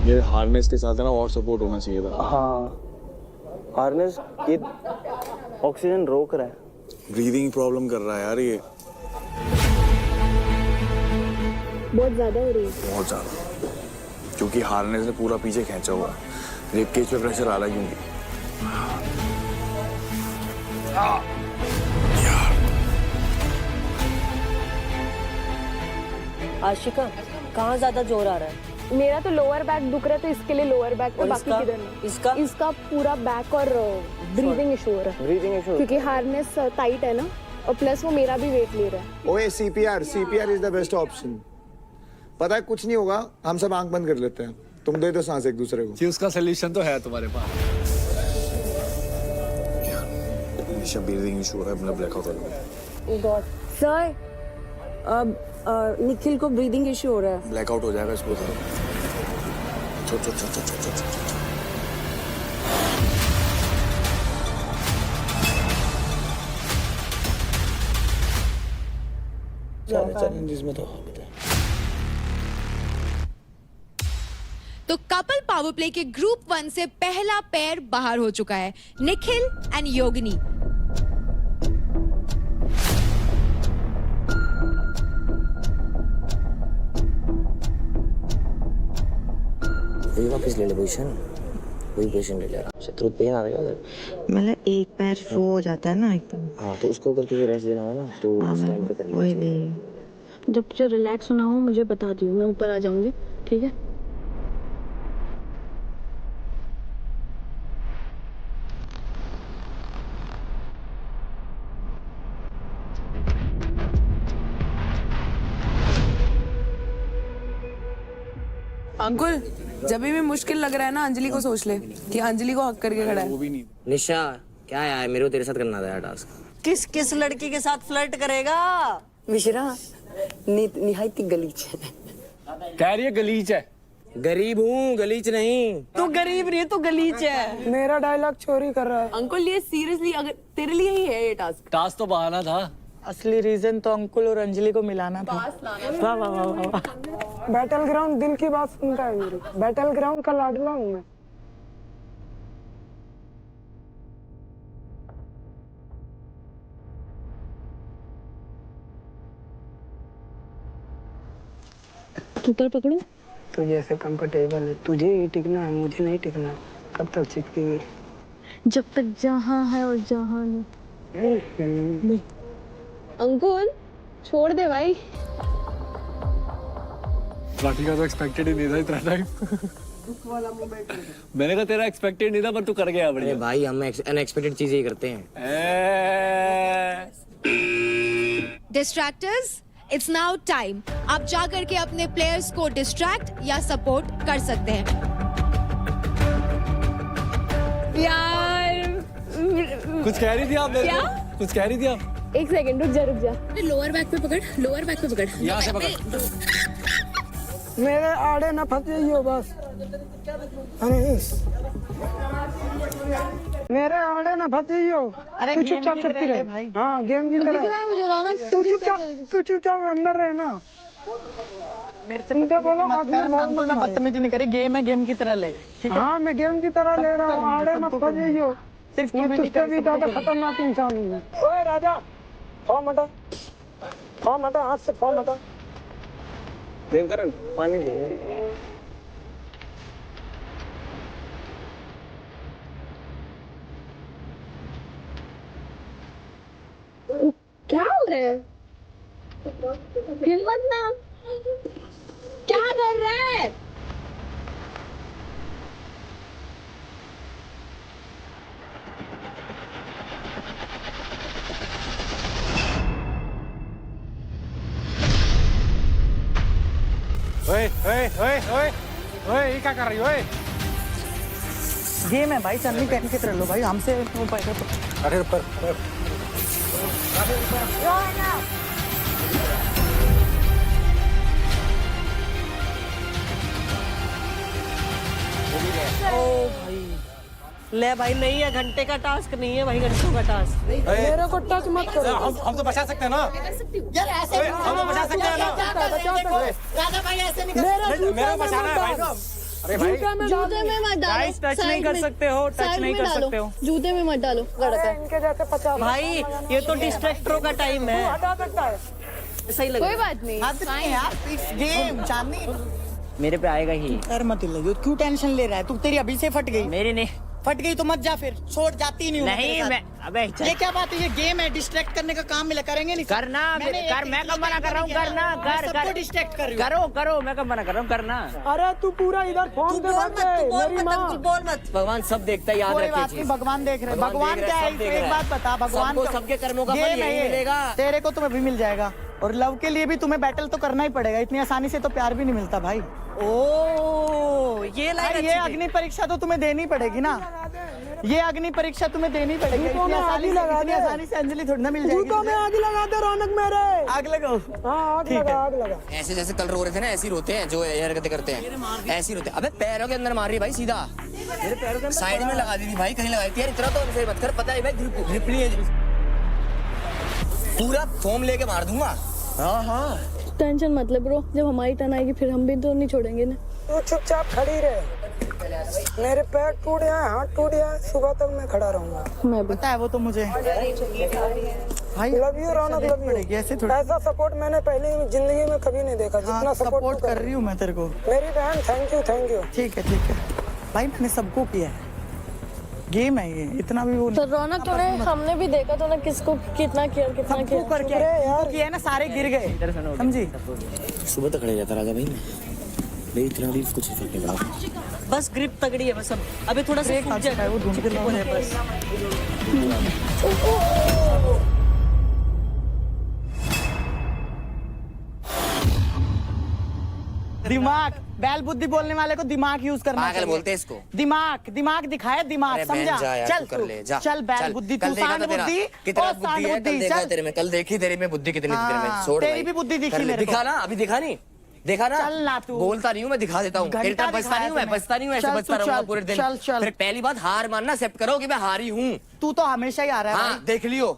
ये हार्नेस के साथ है ना और सपोर्ट होना चाहिए था। हाँ, हार्नेस ये ऑक्सीजन रोक रहा है। ब्रीदिंग प्रॉब्लम कर रहा है यार ये। बहुत ज्यादा हो रही है। बहुत ज्यादा, क्योंकि हार्नेस ने पूरा पीछे खींचा हुआ है। रिब केज पे प्रेशर आ रहा है क्योंकि। आशिका, कहाँ ज्यादा जोर आ रहा है? मेरा तो लोअर बैक दुख रहा है तो इसके लिए लोअर बैक पे, बाकी किधर नहीं। इसका पूरा बैक और ब्रीदिंग इशू हो रहा है। क्योंकि हार्नेस टाइट है ना, और प्लस वो मेरा भी वेट ले रहा है। ओए CPR is the best option. पता है कुछ नहीं होगा, हम सब आंख बंद कर लेते हैं, तुम दे दो सांस एक दूसरे को। जी, उसका सलूशन तो है तुम्हारे पास। ब्रीदिंग इशू हो रहा है, अपना ब्लैकआउट हो रहा है। सर, अब निखिल को ब्रीदिंग इशू हो रहा है। ब्लैकआउट हो जाएगा इसको। चैलेंजेस में तो कपल पावर प्ले के ग्रुप 1 से पहला पेयर बाहर हो चुका है, निखिल एंड योगिनी। वही वापस ले ले पोजीशन, वही पोजीशन ले ले आराम से। तो पेन आ रहेगा उधर। मतलब एक पैर वो हो जाता है ना एकदम। हाँ, तो उसको अगर तुझे रेस्ट देना हो ना तो उस टाइम पे कर ले। वही भी। जब तुझे रिलैक्स होना हो मुझे बता दियो, मैं ऊपर आ जाऊंगी, ठीक है? अंकुल, जब भी मुश्किल लग रहा है ना, अंजलि को सोच ले कि अंजलि को हक करके खड़ा है। निशा, क्या यार, मेरे को तेरे साथ करना था यार टास्क। किस लड़की के साथ फ्लर्ट करेगा? मिश्रा निहायती गलीच है। कह रही है गलीच है। गरीब हूँ, गलीच नहीं। तू गरीब नहीं है, तू गलीच है। मेरा डायलॉग चोरी कर रहा है। अंकुल, ये सीरियसली अगर तेरे लिए ही है ये टास्क। टास्क तो बहाना था। असली रीजन तो अंकुल और अंजलि को मिलाना था। वाह वाह वाह वाह। बैटल ग्राउंड दिल की बात सुनता है मेरी। बैटल ग्राउंड का लाडला हूँ मैं। ऊपर पकड़ो। तुझे ऐसे कंफर्टेबल है, तुझे ही टिकना है, मुझे नहीं टिकना। कब तक चिपकेगी? जब तक जहाँ है और जहाँ है। अंकुल, छोड़ दे भाई। राठी का तो एक्सपेक्टेड ही नहीं था इतना टाइम। मैंने कहा तेरा एक्सपेक्टेड नहीं था, पर तू कर गया। अरे भाई, हम अनएक्सपेक्टेड चीजें ही करते हैं। डिस्ट्रैक्टर्स, इट्स नाउ टाइम। आप जा करके अपने प्लेयर्स को डिस्ट्रैक्ट या सपोर्ट कर सकते हैं। यार, कुछ कह रही थी आप? क्या? कुछ कह रही थी आप? एक सेकंड, रुक जा। लोअर बैक पे पकड़, लोअर बैक पे पकड़। यहाँ से पकड़। मेरे आड़े ना फंस जाइयो बस। मेरे आड़े ना फंस जाइयो। तू चुपचाप चुपती रहे भाई। हाँ, गेम की तरह। तू चुपचाप अंदर रहे ना। मेरे से मुझे बोलो मैं बदतमीजी नहीं करी गेम है गेम की तरह ले ठीक है हाँ मैं गेम की तरह ले रहा हूँ आड़े मत पड़ियो सिर्फ गेम ही भी ज्यादा खतरनाक इंसान हूँ ओए राजा फॉर्म हटा हाथ से फॉर्म हटा देव करण पानी दे क्या हो रहा है? हिम्मत ना क्या कर रहा है? ओए ओए ओए ओए ओए ये क्या कर रही हो? ओए गेम है भाई चलनी पहन के तरह लो भाई हमसे वो पैसा अरे ऊपर ओ भाई ले भाई नहीं है घंटे का टास्क नहीं है भाई घंटों का टास्क मेरे को टच मत करो हम तो बचा सकते हैं ना यार ऐसे हम तो बचा सकते हैं ना राजा भाई ऐसे नहीं मेरा बचाना है भाई अरे भाई जूते में मत डालो टच नहीं कर सकते हो टच नहीं कर सकते हो जूते में मत डालो गड़का इनके जैसे 50 भाई ये तो डिस्ट्रैक्टरों का टाइम है हटा सकता है सही लग कोई बात नहीं हद नहीं यार गेम चांदनी मेरे पे आएगा ही यार मत लगे क्यों टेंशन ले रहा है तू तेरी अभी से फट गई मेरी नहीं फट गई तो मत जा फिर छोड़ जाती नहीं हूँ नहीं मैं अबे ये क्या बात है ये गेम है डिस्ट्रैक्ट करने का काम मिला करेंगे नहीं करना कर मैं कब मना कर रहा हूँ करना कर सबको डिस्ट्रैक्ट कर रही करो करो मैं कब मना कर रहा हूँ करना अरे तू पूरा इधर फोन पे बोल मत भगवान सब देखता है याद कोई बात रखिए नहीं भगवान देख रहे भगवान क्या है एक बात बता भगवान सबको सबके कर्मों का फल गेम है यही ये। मिलेगा तेरे को तुम्हें भी मिल जाएगा और लव के लिए भी तुम्हें बैटल तो करना ही पड़ेगा इतनी आसानी से तो प्यार भी नहीं मिलता भाई ओ ये लाइन ये अग्नि परीक्षा तो तुम्हें देनी पड़ेगी ना ये अग्नि परीक्षा तुम्हें देनी पड़ेगी इतनी आसानी से अंजलि थोड़ी ना मिल जाएगी में आग लगा दे रौनक मेरे आग लगाओ हाँ आग लगा ऐसे जैसे कल रो रहे थे ना ऐसे ही रोते हैं जो ये हरकतें करते हैं ऐसे ही रोते हैं अबे पैरों के अंदर मार रही भाई सीधा मेरे पैरों के साइड में लगा दी थी भाई कहीं लगाई थी यार इतना तो फिर मत कर पता है भाई ग्रिप नहीं है पूरा फोम लेके मार दूंगा हाँ हाँ टेंशन मत ले ब्रो जब हमारी टर्न आएगी फिर हम भी तो नहीं छोड़ेंगे ना तू चुपचाप खड़ी रहे मेरे पैर टूट जाए हाथ टूट जाए सुबह तक मैं खड़ा रहूंगा मैं भी पता है वो तो मुझे भाई love you Raunak love you ऐसे थोड़ा ऐसा सपोर्ट मैंने पहले जिंदगी में कभी नहीं देखा जितना सपोर्ट कर रही हूँ मैं तेरे को मेरी बहन थैंक यू ठीक है भाई मैंने सबको किया है गेम है ये इतना भी वो तो रौनक तूने हमने भी देखा तो ना किसको कितना केयर कितना केयर करके यार किया ना सारे गिर गए समझी सुबह तक खड़े रहता राजा भाई मेरी इतना भी कुछ फर्क नहीं पड़ा बस ग्रिप तगड़ी है बस अभी थोड़ा सा खा चुका है वो ढूंढ है बस दिमाग बैल बुद्धि बोलने वाले को दिमाग यूज करना पागल चाहिए बोलते हैं इसको दिमाग दिखाया दिमाग समझा चल बैल बुद्धि तू सांड बुद्धि कितना बुद्धि है कल देखा तेरे में कल देखी तेरी में बुद्धि कितनी थी तेरे में छोड़ तेरी भी बुद्धि दिखी मेरे को दिखा ना अभी दिखा नहीं देखा ना चल ना तू बोलता नहीं हूँ मैं दिखा देता हूँ तेरे तरफ बचता नहीं हूँ मैं बचता नहीं हूँ ऐसे बचता रहूंगा पूरे दिन फिर पहली बात हार मानना एक्सेप्ट करो कि मैं हारी हूँ तू तो हमेशा ही आ रहा है हाँ देख लियो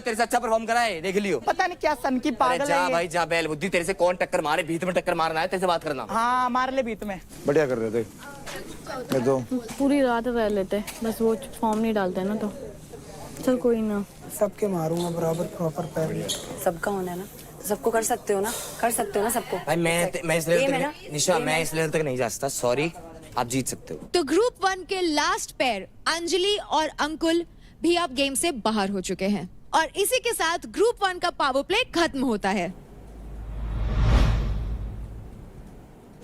तेरे से अच्छा परफॉर्म करा है देख लियो पता नहीं क्या सन की पागल जा है भाई जा बैल बुद्धि तेरे से कौन टक्कर मारे भीत में टक्कर मारना है तेरे से बात करना हाँ मार ले बीत में बढ़िया कर रहे थे मैं तो पूरी रात रह लेते बस वो फॉर्म नहीं डालते ना तो चल कोई ना सबके मारूंगा बराबर प्रॉपर पैर सबका होना है ना सबको कर सकते हो ना सबको भाई मैं इस लेवल तक निशा मैं इस लेवल तक नहीं जा सकता सॉरी आप जीत सकते हो तो ग्रुप 1 के लास्ट पेयर अंजलि और अंकुल भी अब गेम से बाहर हो चुके हैं और इसी के साथ ग्रुप 1 का पावर प्ले खत्म होता है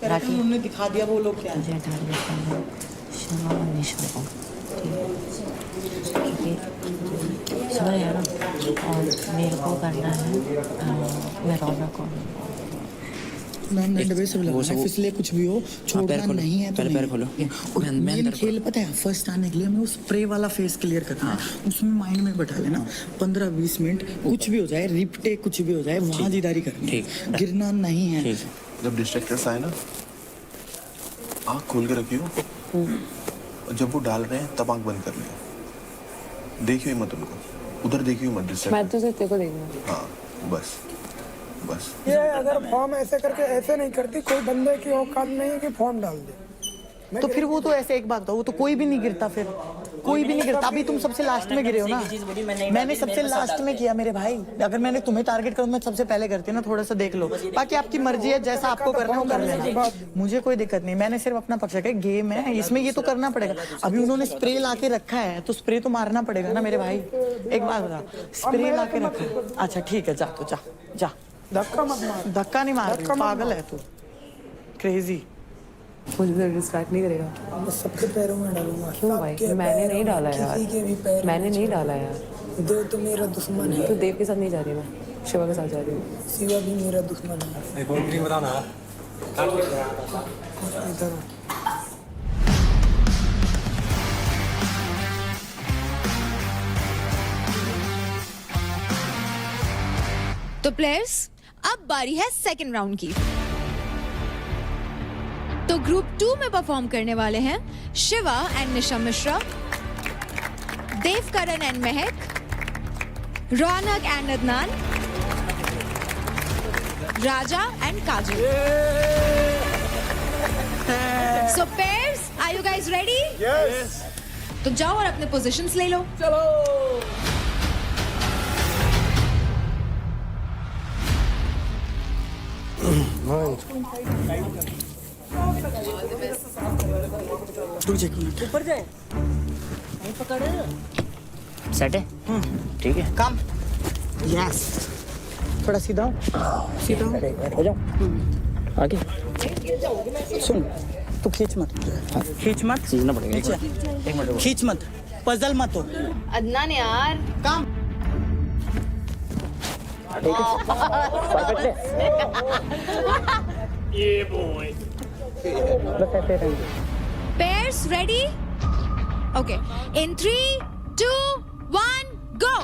उन्होंने दिखा दिया वो लोग क्या समझ गया ना और मेरे को करना है मैं रौनक को इसलिए कुछ भी हो छोड़ना नहीं है तो पैर खोलो मेन खेल पता है फर्स्ट आने के लिए हमें उस स्प्रे वाला फेस क्लियर करना है उसमें माइंड में बैठा लेना 15-20 मिनट कुछ भी हो जाए रिपटे कुछ भी हो जाए वहाँ जीदारी करनी गिरना नहीं है जब डिस्ट्रैक्टर्स आए ना आँख खोल के रखियो और जब वो डाल रहे हैं तब आँख बंद कर लियो देखियो मत उनको उधर देखियो मत डिस्ट्रैक्ट मैं तो सिर्फ तेरे को देखूंगा हाँ बस बस। ये अगर फॉर्म ऐसे करके ऐसे नहीं करती, कोई बंदे की औकात नहीं है कि फॉर्म डाल दे। तो फिर वो तो ऐसे एक बात था, वो तो कोई भी नहीं गिरता, फिर कोई भी नहीं गिरता। अभी तुम सबसे लास्ट में गिरे हो ना, मैंने सबसे लास्ट में किया मेरे भाई। अगर मैंने तुम्हें टारगेट करूँ मैं सबसे पहले करती ना, थोड़ा सा देख लो। बाकी आपकी मर्जी है, जैसा आपको करना हो कर लेना, मुझे कोई दिक्कत नहीं। मैंने सिर्फ अपना पक्ष है, गेम है इसमें, ये तो करना पड़ेगा। अभी उन्होंने स्प्रे ला के रखा है तो स्प्रे तो मारना पड़ेगा ना मेरे भाई। एक बात बता, स्प्रे ला के रखा है, अच्छा ठीक है, जा तो जा जा। धक्का मत मार। धक्का नहीं मार, पागल है तू, क्रेजी। मुझे डिस्ट्रैक्ट नहीं करेगा। मैं सबके पैरों में डालूंगा। क्यों भाई? मैंने नहीं डाला यार, किसी के भी पैर मैंने नहीं डाला यार। देव तो मेरा दुश्मन है। तो देव के साथ नहीं जा रही मैं, शिवा के साथ जा रही हूँ। शिवा भी मेरा दुश्मन है। बताना इधर तो प्लेयर्स, अब बारी है सेकंड राउंड की। तो ग्रुप 2 में परफॉर्म करने वाले हैं Shiva and Nisha Mishra, Devkaran and Mahak, Raunak and Adnan, Raja and Kajal. So pairs, are you guys ready? Yes. तो जाओ और अपने पोजीशंस ले लो। चलो। ऊपर जाए, सेट है, ठीक है। काम, यस। थोड़ा सीधा हो, सीधा हो जाओ आगे। सुन, तू खींच मत, खींच मत, सीखना पड़ेगा। एक मिनट, खींच मत, पजल मत हो। अदनान यार, काम। ठीक है, परफेक्ट है। ये बॉय बस ऐसे रहेंगे। Pairs ready? Okay. In 3, 2, 1, go!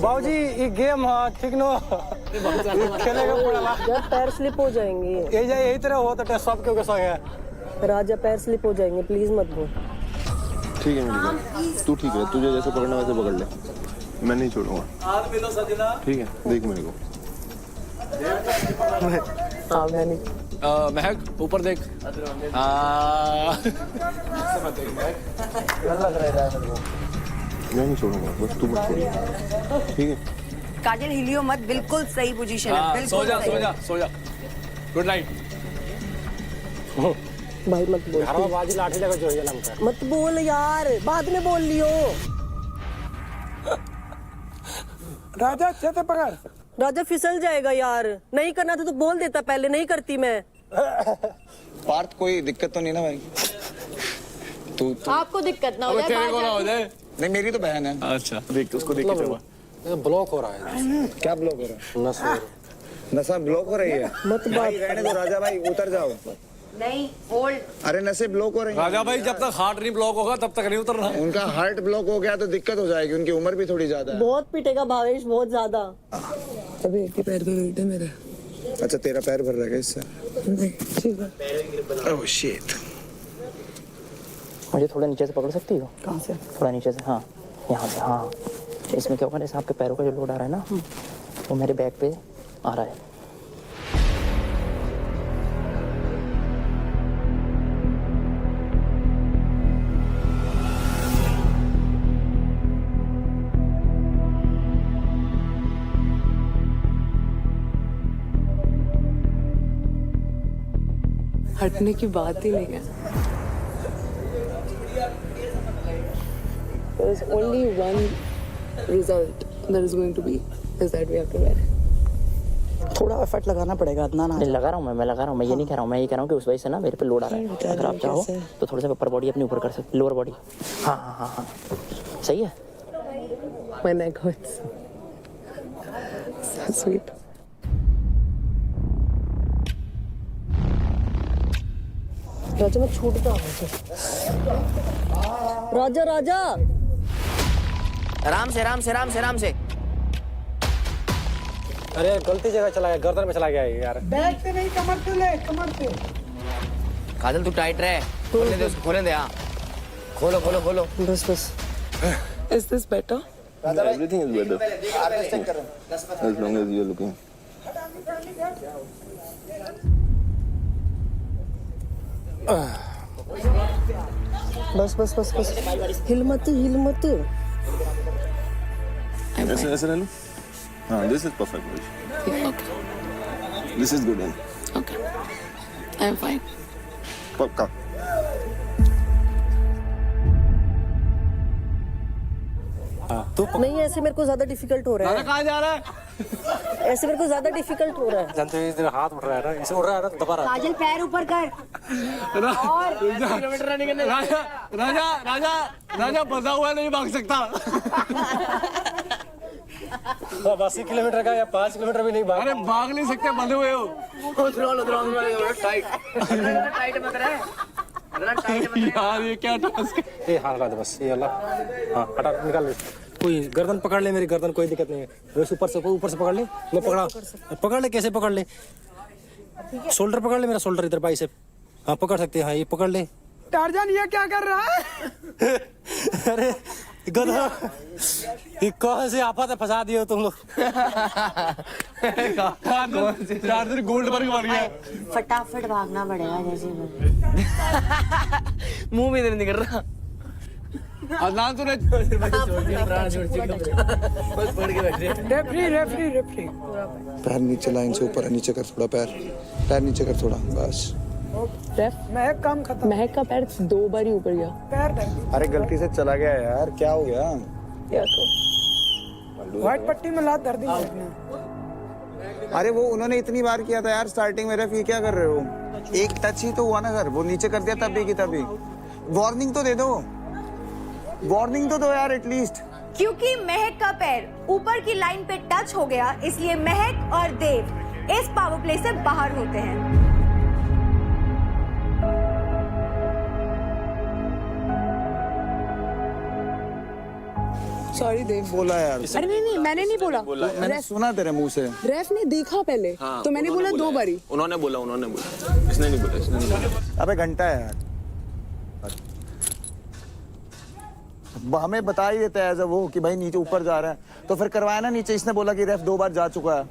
बाबूजी ये गेम ठीक नो खेलेगा पड़ेगा यार, पैर स्लिप हो जाएंगे। यही तरह हो तो सब के संग है। राजा, पैर स्लिप हो जाएंगे, प्लीज मत बोल। ठीक है मेरी बात, तू ठीक है, तुझे जैसे पकड़ना वैसे पकड़ ले, मैं नहीं छोड़ूंगा। ठीक है, देख मेरे को। महक ऊपर देख। मैं नहीं छोड़ूंगा, बस तू मत छोड़। ठीक है काजल, हिलियो मत, बिल्कुल सही पोजीशन है, बिल्कुल सो जा सही। सो जा सो जा। Good night. भाई मत बोल, घर में बाजी लाठी लगा जो है मत बोल यार, बाद में बोल लियो। राजा अच्छे से पकड़। राजा फिसल जाएगा यार, नहीं करना था तो बोल देता, पहले नहीं करती मैं। पार्थ, कोई दिक्कत तो नहीं ना भाई? तू आपको दिक्कत ना हो जाए, बाहर जाके। नहीं, मेरी तो बहन है। अच्छा देख, उसको देख के चलो। ब्लॉक हो रहा है। क्या ब्लॉक हो रहा है? नसा ब्लॉक हो रही है। मत भाई रहने दो, राजा भाई उतर जाओ। नहीं, होल्ड। अरे नसें ब्लॉक हो रही हैं। राजा भाई, जब तक हार्ट नहीं ब्लॉक होगा तब तक नहीं उतरना। उनका हार्ट ब्लॉक हो गया तो दिक्कत हो जाएगी, उनकी उम्र भी थोड़ी ज्यादा है। बहुत पीटेगा भावेश, बहुत ज्यादा। अभी एक ही पैर पे वेट है मेरे। अच्छा, तेरा पैर भर रहेगा इससे? ठीक है। Oh shit. मुझे थोड़ा नीचे से पकड़ सकती हो? कहाँ से? थोड़ा नीचे से, हाँ यहाँ से। हाँ, इसमें क्या होगा, जैसे आपके पैरों का जो लोड आ रहा है ना, वो मेरे बैक पे आ रहा है। हटने की बात ही नहीं है। There is only one result that is going to be is that we have to wear it. थोड़ा एफर्ट लगाना पड़ेगा अदनान। नहीं लगा रहा हूँ मैं लगा रहा हूँ, मैं ये नहीं कह रहा हूँ, मैं ये कह रहा हूँ कि उस वजह से ना मेरे पे लोड आ रहा है। अगर आप चाहो तो थोड़ा सा अपर बॉडी अपनी ऊपर कर सकते, लोअर बॉडी। हाँ हाँ हाँ हाँ, सही है। My neck hurts. So sweet. राजा मैं छूटता हूँ राजा राजा आराम से आराम से आराम से आराम से। अरे गलती जगह चला गया, गर्दन में चला गया ये यार। बैक से नहीं, कमर से ले, कमर से। काजल तू टाइट रहे, खोलने दे उसको, खोलने दे। हाँ खोलो खोलो खोलो। बस बस। Is this better? Everything is better as long as you are looking. बस बस बस बस। हिल मत हिल मत। ऐसे ऐसे रह लो। हाँ, this is perfect. Okay. This is good. Okay. I'm fine. पक्का। नहीं ऐसे मेरे को ज्यादा डिफिकल्ट हो रहा है। कहाँ जा रहा है? ऐसे मेरे को ज्यादा डिफिकल्ट हो रहा है। जानते हो इस दिन हाथ उठ रहा है ना, इसे उठ रहा है ना तो दबा रहा है। काजल पैर ऊपर कर। राजा राजा राजा राजा बंधा हुआ नहीं भाग सकता। 80 किलोमीटर का या 5 किलोमीटर भी नहीं भाग। अरे भाग नहीं सकते, बंधे हुए हो। यार ये क्या टास्क है? ये हाँ लगा दे बस, ये अल्लाह। हाँ हटा निकाल ले। कोई गर्दन पकड़ ले मेरी गर्दन, कोई दिक्कत नहीं है। बस ऊपर से पकड़ ले। मैं पकड़ ले, कैसे पकड़ ले? शोल्डर पकड़ ले मेरा, शोल्डर इधर बाइसेप। हाँ पकड़ सकते हैं। हाँ ये पकड़ ले। टारजान ये क्या कर रहा है? अरे गधा, ये कौन सी आफत है, फंसा दिए हो तुम लोग। गोल्ड वर्ग बन गया। फटाफट भागना पड़ेगा जैसे मुंह भी नहीं कर रहा। अदनान तूने रेफरी पैर नीचे, लाइन से ऊपर नीचे कर थोड़ा, पैर नीचे कर थोड़ा, बस। महक काम खत्म। महक का पैर 2 बार ही ऊपर गया। पैर अरे गलती से चला गया यार, क्या हो गया? व्हाइट पट्टी में लात धर दी उसने। अरे वो उन्होंने इतनी बार किया था यार स्टार्टिंग में। रेफ ये क्या कर रहे हो? एक टच ही तो हुआ ना सर, वो नीचे कर दिया तभी की तभी। वार्निंग तो दे दो, वार्निंग तो दो यार एटलीस्ट। क्योंकि महक का पैर ऊपर की लाइन पे टच हो गया, इसलिए महक और देव इस पावर प्ले से बाहर होते हैं। सॉरी देव। बोला यार। अरे नहीं मैंने नहीं बोला। मैंने सुना तेरे मुंह से। रेफ ने देखा पहले। हाँ, तो मैंने बोला 2 बारी। उन्होंने बोला इसने नहीं बोला। अबे घंटा है यार, हमें बता ही देता है एज वो कि भाई नीचे ऊपर जा रहा है, तो फिर करवाया ना नीचे। इसने बोला कि रेफ 2 बार जा चुका है।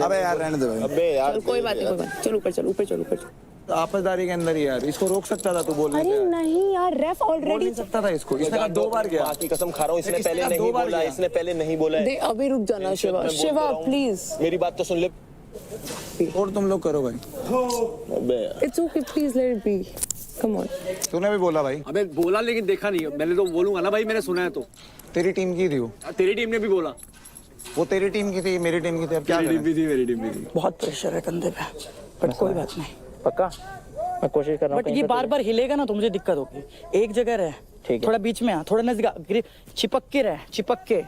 अबे यार रहने दे भाई। अबे यार कोई बात नहीं, कोई बात। चल ऊपर चल, ऊपर चल, ऊपर चल। आपसदारी के अंदर ही यार, इसको रोक सकता था तू बोलने से। अरे नहीं यार, रेफ ऑलरेडी सकता था इसको। इसने कहा 2 बार गया। की कसम खा रहा हूँ, इसने पहले नहीं बोला, इसने पहले नहीं बोला है। अभी रुक जाना शिवा, शिवा प्लीज मेरी बात तो सुन ले। और तुम लोग करो भाई। अबे यार it's okay, please let it be. Come on. तूने भी बोला भाई। अबे बोला लेकिन देखा नहीं। मैंने तो बोलूंगा ना भाई, मैंने सुना है तो। तेरी टीम की थी वो। तेरी टीम ने भी बोला। वो तेरी टीम की थी, मेरी टीम की थी। अब क्या मेरी टीम भी थी, मेरी टीम भी थी। बहुत प्रेशर है कंधे पे, बट कोई बात नहीं। पक्का मैं कोशिश कर रहा हूँ। बट ये बार बार हिलेगा ना तो मुझे दिक्कत होगी। एक जगह रहे, ठीक है। थोड़ा बीच में आ, थोड़ा नजदीक, चिपक के रहे, चिपक के।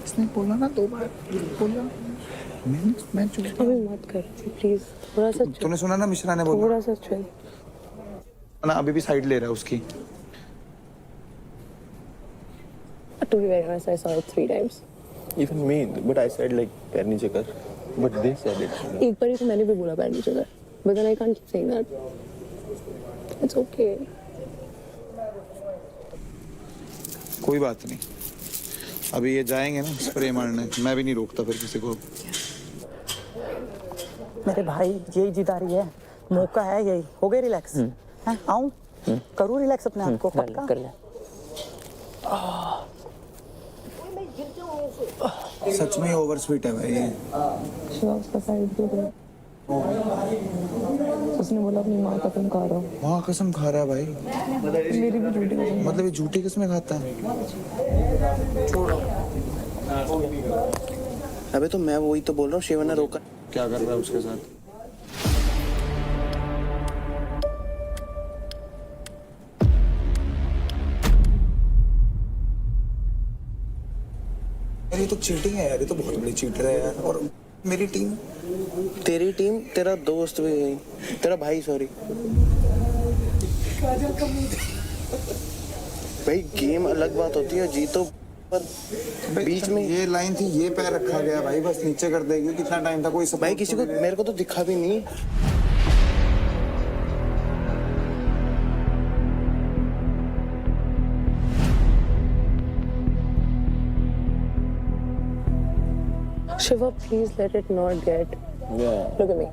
इसने बोला ना 2 बार बोला। मैं चुप। अभी मत कर प्लीज, थोड़ा सा। तूने सुना ना मिश्रा ने बोला? थोड़ा सा चल ना, अभी भी साइड ले रहा है उसकी। To be very honest, I saw it 3 times. Even me, but I said like पैर नीचे कर, but they said it. एक बार ही तो मैंने भी बोला पैर नीचे कर, but then I can't keep saying that. It's okay. कोई बात नहीं, अभी ये जाएंगे ना स्प्रे मारने, मैं भी नहीं रोकता फिर किसी को। मेरे भाई यही जीत आ रही है, मौका है यही। हो गए रिलैक्स? आऊं करूं रिलैक्स अपने आप को? पक्का कर ले। सच में ओवर स्वीट है भाई। शिवा उसका साइड दे दे। उसने बोला अपनी माँ का कसम खा रहा हूँ। वहाँ कसम खा रहा है भाई। मेरी भी झूठी कसम। मतलब ये झूठी किस्में खाता है? अबे तो मैं वही तो बोल रहा हूँ, शिवा ने रोका। क्या कर रहा है उसके साथ? ये तो चीटिंग है यार, ये तो बहुत बड़ी चीटर है यार। और मेरी टीम तेरी टीम, तेरा दोस्त भी गई, तेरा भाई, सॉरी भाई। गेम अलग बात होती है, जीतो पर बीच में ये लाइन थी, ये पैर रखा गया भाई, बस नीचे कर देगी। कितना टाइम था, कोई भाई किसी को, मेरे को तो दिखा भी नहीं। Shiva, please let it not get. Yeah. Look at me.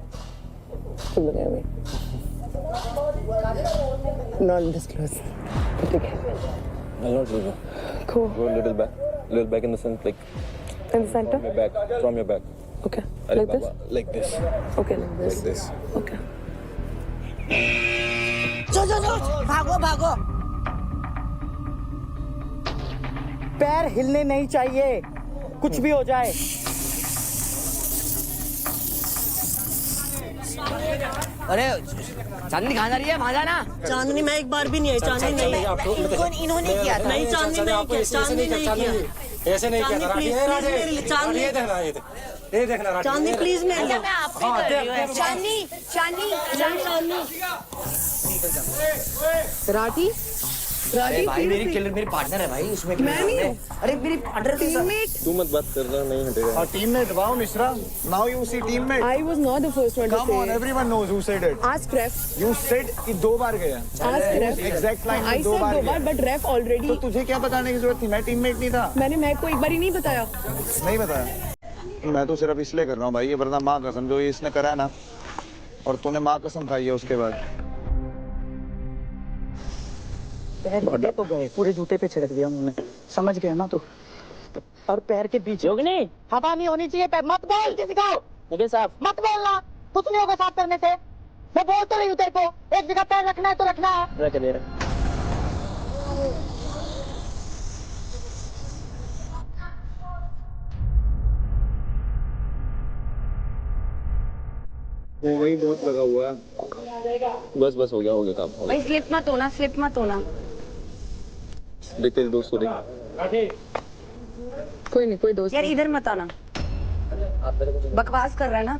Look at me. Not this close. Okay. I'll not leave you. Cool. Go a little back in the sense like In the center? from your back. Okay. Arey Like this? Baba, like this. Okay, like this. Like this. Okay. जो भागो भागो। पैर हिलने नहीं चाहिए, कुछ भी हो जाए। अरे चांदनी कहाँ जा रही है, वहाँ जाना। चांदनी मैं एक बार भी नहीं आई, चांदनी नहीं। इन्होंने किया था। नहीं चांदनी नहीं किया, चांदनी नहीं किया। ऐसे नहीं किया था। चांदनी ये देखना, ये देखना। चांदनी प्लीज मेरे लिए। मैं आप पे कर रही हूँ। चांदनी राठी? अरे भाई मेरी किलर, मेरी पार्टनर है भाई, उसमें मैं नहीं हूँ। अरे मेरी पार्टनर तू मत बात कर रहा, नहीं हटेगा। और teammate wow Mishra, now you see teammate. I was not the first one to Come on, say. everyone knows who said it. Ask ref. You said कि 2 बार गया। Ask ref. Exact line I में 2 said बार 2 गया। बार, but ref already. तो तुझे क्या बताने की जरूरत थी? मैं टीममेट नहीं था। मैंने महक को एक बार ही नहीं बताया। नहीं बताया। मैं तो सिर्फ इसलिए कर रहा हूँ भाई, ये वरना माँ कसम जो इसने करा है ना, और तूने माँ कसम खाई है उसके बाद। पैर तो गए, पूरे जूते पे छिड़क दिया उन्होंने, समझ गया ना तू। और पैर के बीच योगिनी, हवा नहीं होनी चाहिए। पैर मत बोल किसी को, मुकेश साहब, मत बोलना, कुछ नहीं होगा साफ करने से। मैं बोल तो रही हूँ तेरे को, एक जगह पैर रखना है तो रखना है। रख दे रहा। वो वही बहुत लगा हुआ है। बस हो गया काम। भाई स्लिप मत होना, स्लिप मत होना। देख तेरे दोस्त को देख। कोई नहीं, कोई दोस्त यार इधर मत आना, बकवास कर रहा है ना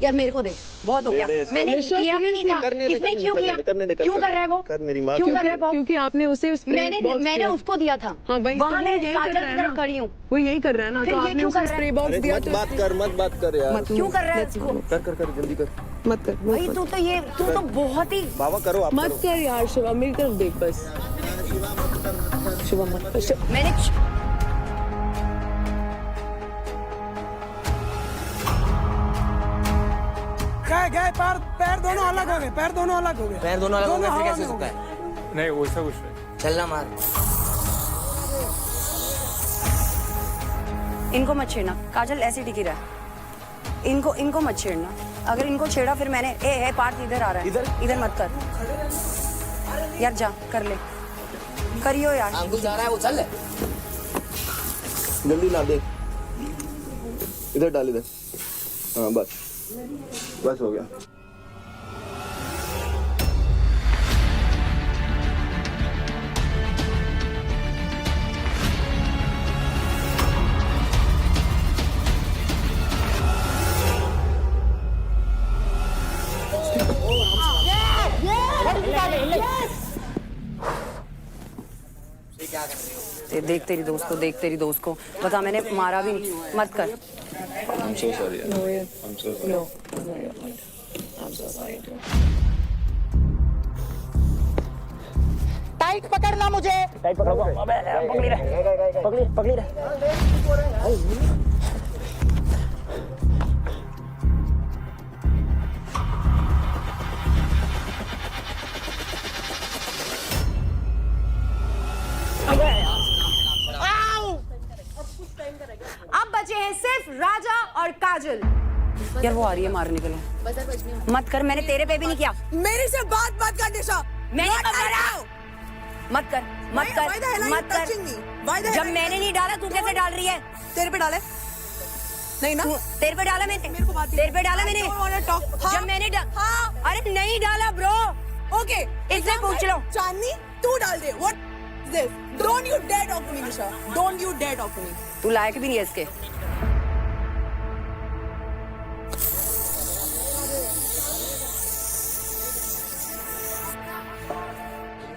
यार। मेरे को दे, बहुत हो गया। मैंने किया भी नहीं था। किसने क्यों किया? क्यों कर रहा है वो? कर मेरी माँ। क्यों कर रहा है वो? क्योंकि आपने उसे मैंने उसको दिया था। हाँ भाई, वहाँ मैं यही काजल कर की रहा है तरफ ना। खड़ी हूँ। वो यही कर रहा है ना, फिर तो ये आपने क्यों उसे कर रहा है? स्प्रे बॉक्स दिया तो मत बात कर यार। क्यों कर रहा है इसको? कर जल्दी कर। मत कर। भाई तू तो बहुत ही बाबा करो आप। मत कर यार शिवा, मेरी तरफ देख बस। शिवा मत कर। मैंने गए पैर दोनों अलग हो गए, पैर दोनों अलग हो गए। पैर दोनों अलग हो गए, फिर कैसे हो सकता है? नहीं वैसा कुछ नहीं। चलना मार। इनको मत छेड़ना, काजल ऐसे टिकी रहा। इनको मत छेड़ना, अगर इनको छेड़ा फिर मैंने ए पार्थ इधर आ रहा है, इधर मत कर यार, जा कर ले, करियो यार। अंकुल जा रहा है, वो चल। जल्दी ला दे, इधर डाल इधर। हाँ बस हो गया। देख तेरी दोस्त को बता, मैंने मारा भी नहीं, मत कर। I'm so sorry. I'm so sorry. No, I'm so sorry. Tight पकड़ना मुझे। टाइट पकड़ो। पकड़ी रहे। अब बचे हैं सिर्फ राजा और काजल। यार वो आ रही है मारने के लिए, मत कर। मैंने तेरे पे भी नहीं किया। मेरे से बात कर निशा। मैंने कब करा? मत कर। जब मैंने नहीं डाला तू कैसे डाल रही है? तेरे पे डाले नहीं ना? तेरे पे डाला मैंने, तेरे पे डाला मैंने। जब मैंने अरे नहीं डाला ब्रो। ओके, इससे पूछ लो। चांदनी तू डाल दे। What is this? Don't you dare talk to me Nisha, don't you dare talk to me. तू लायक भी नहीं है इसके।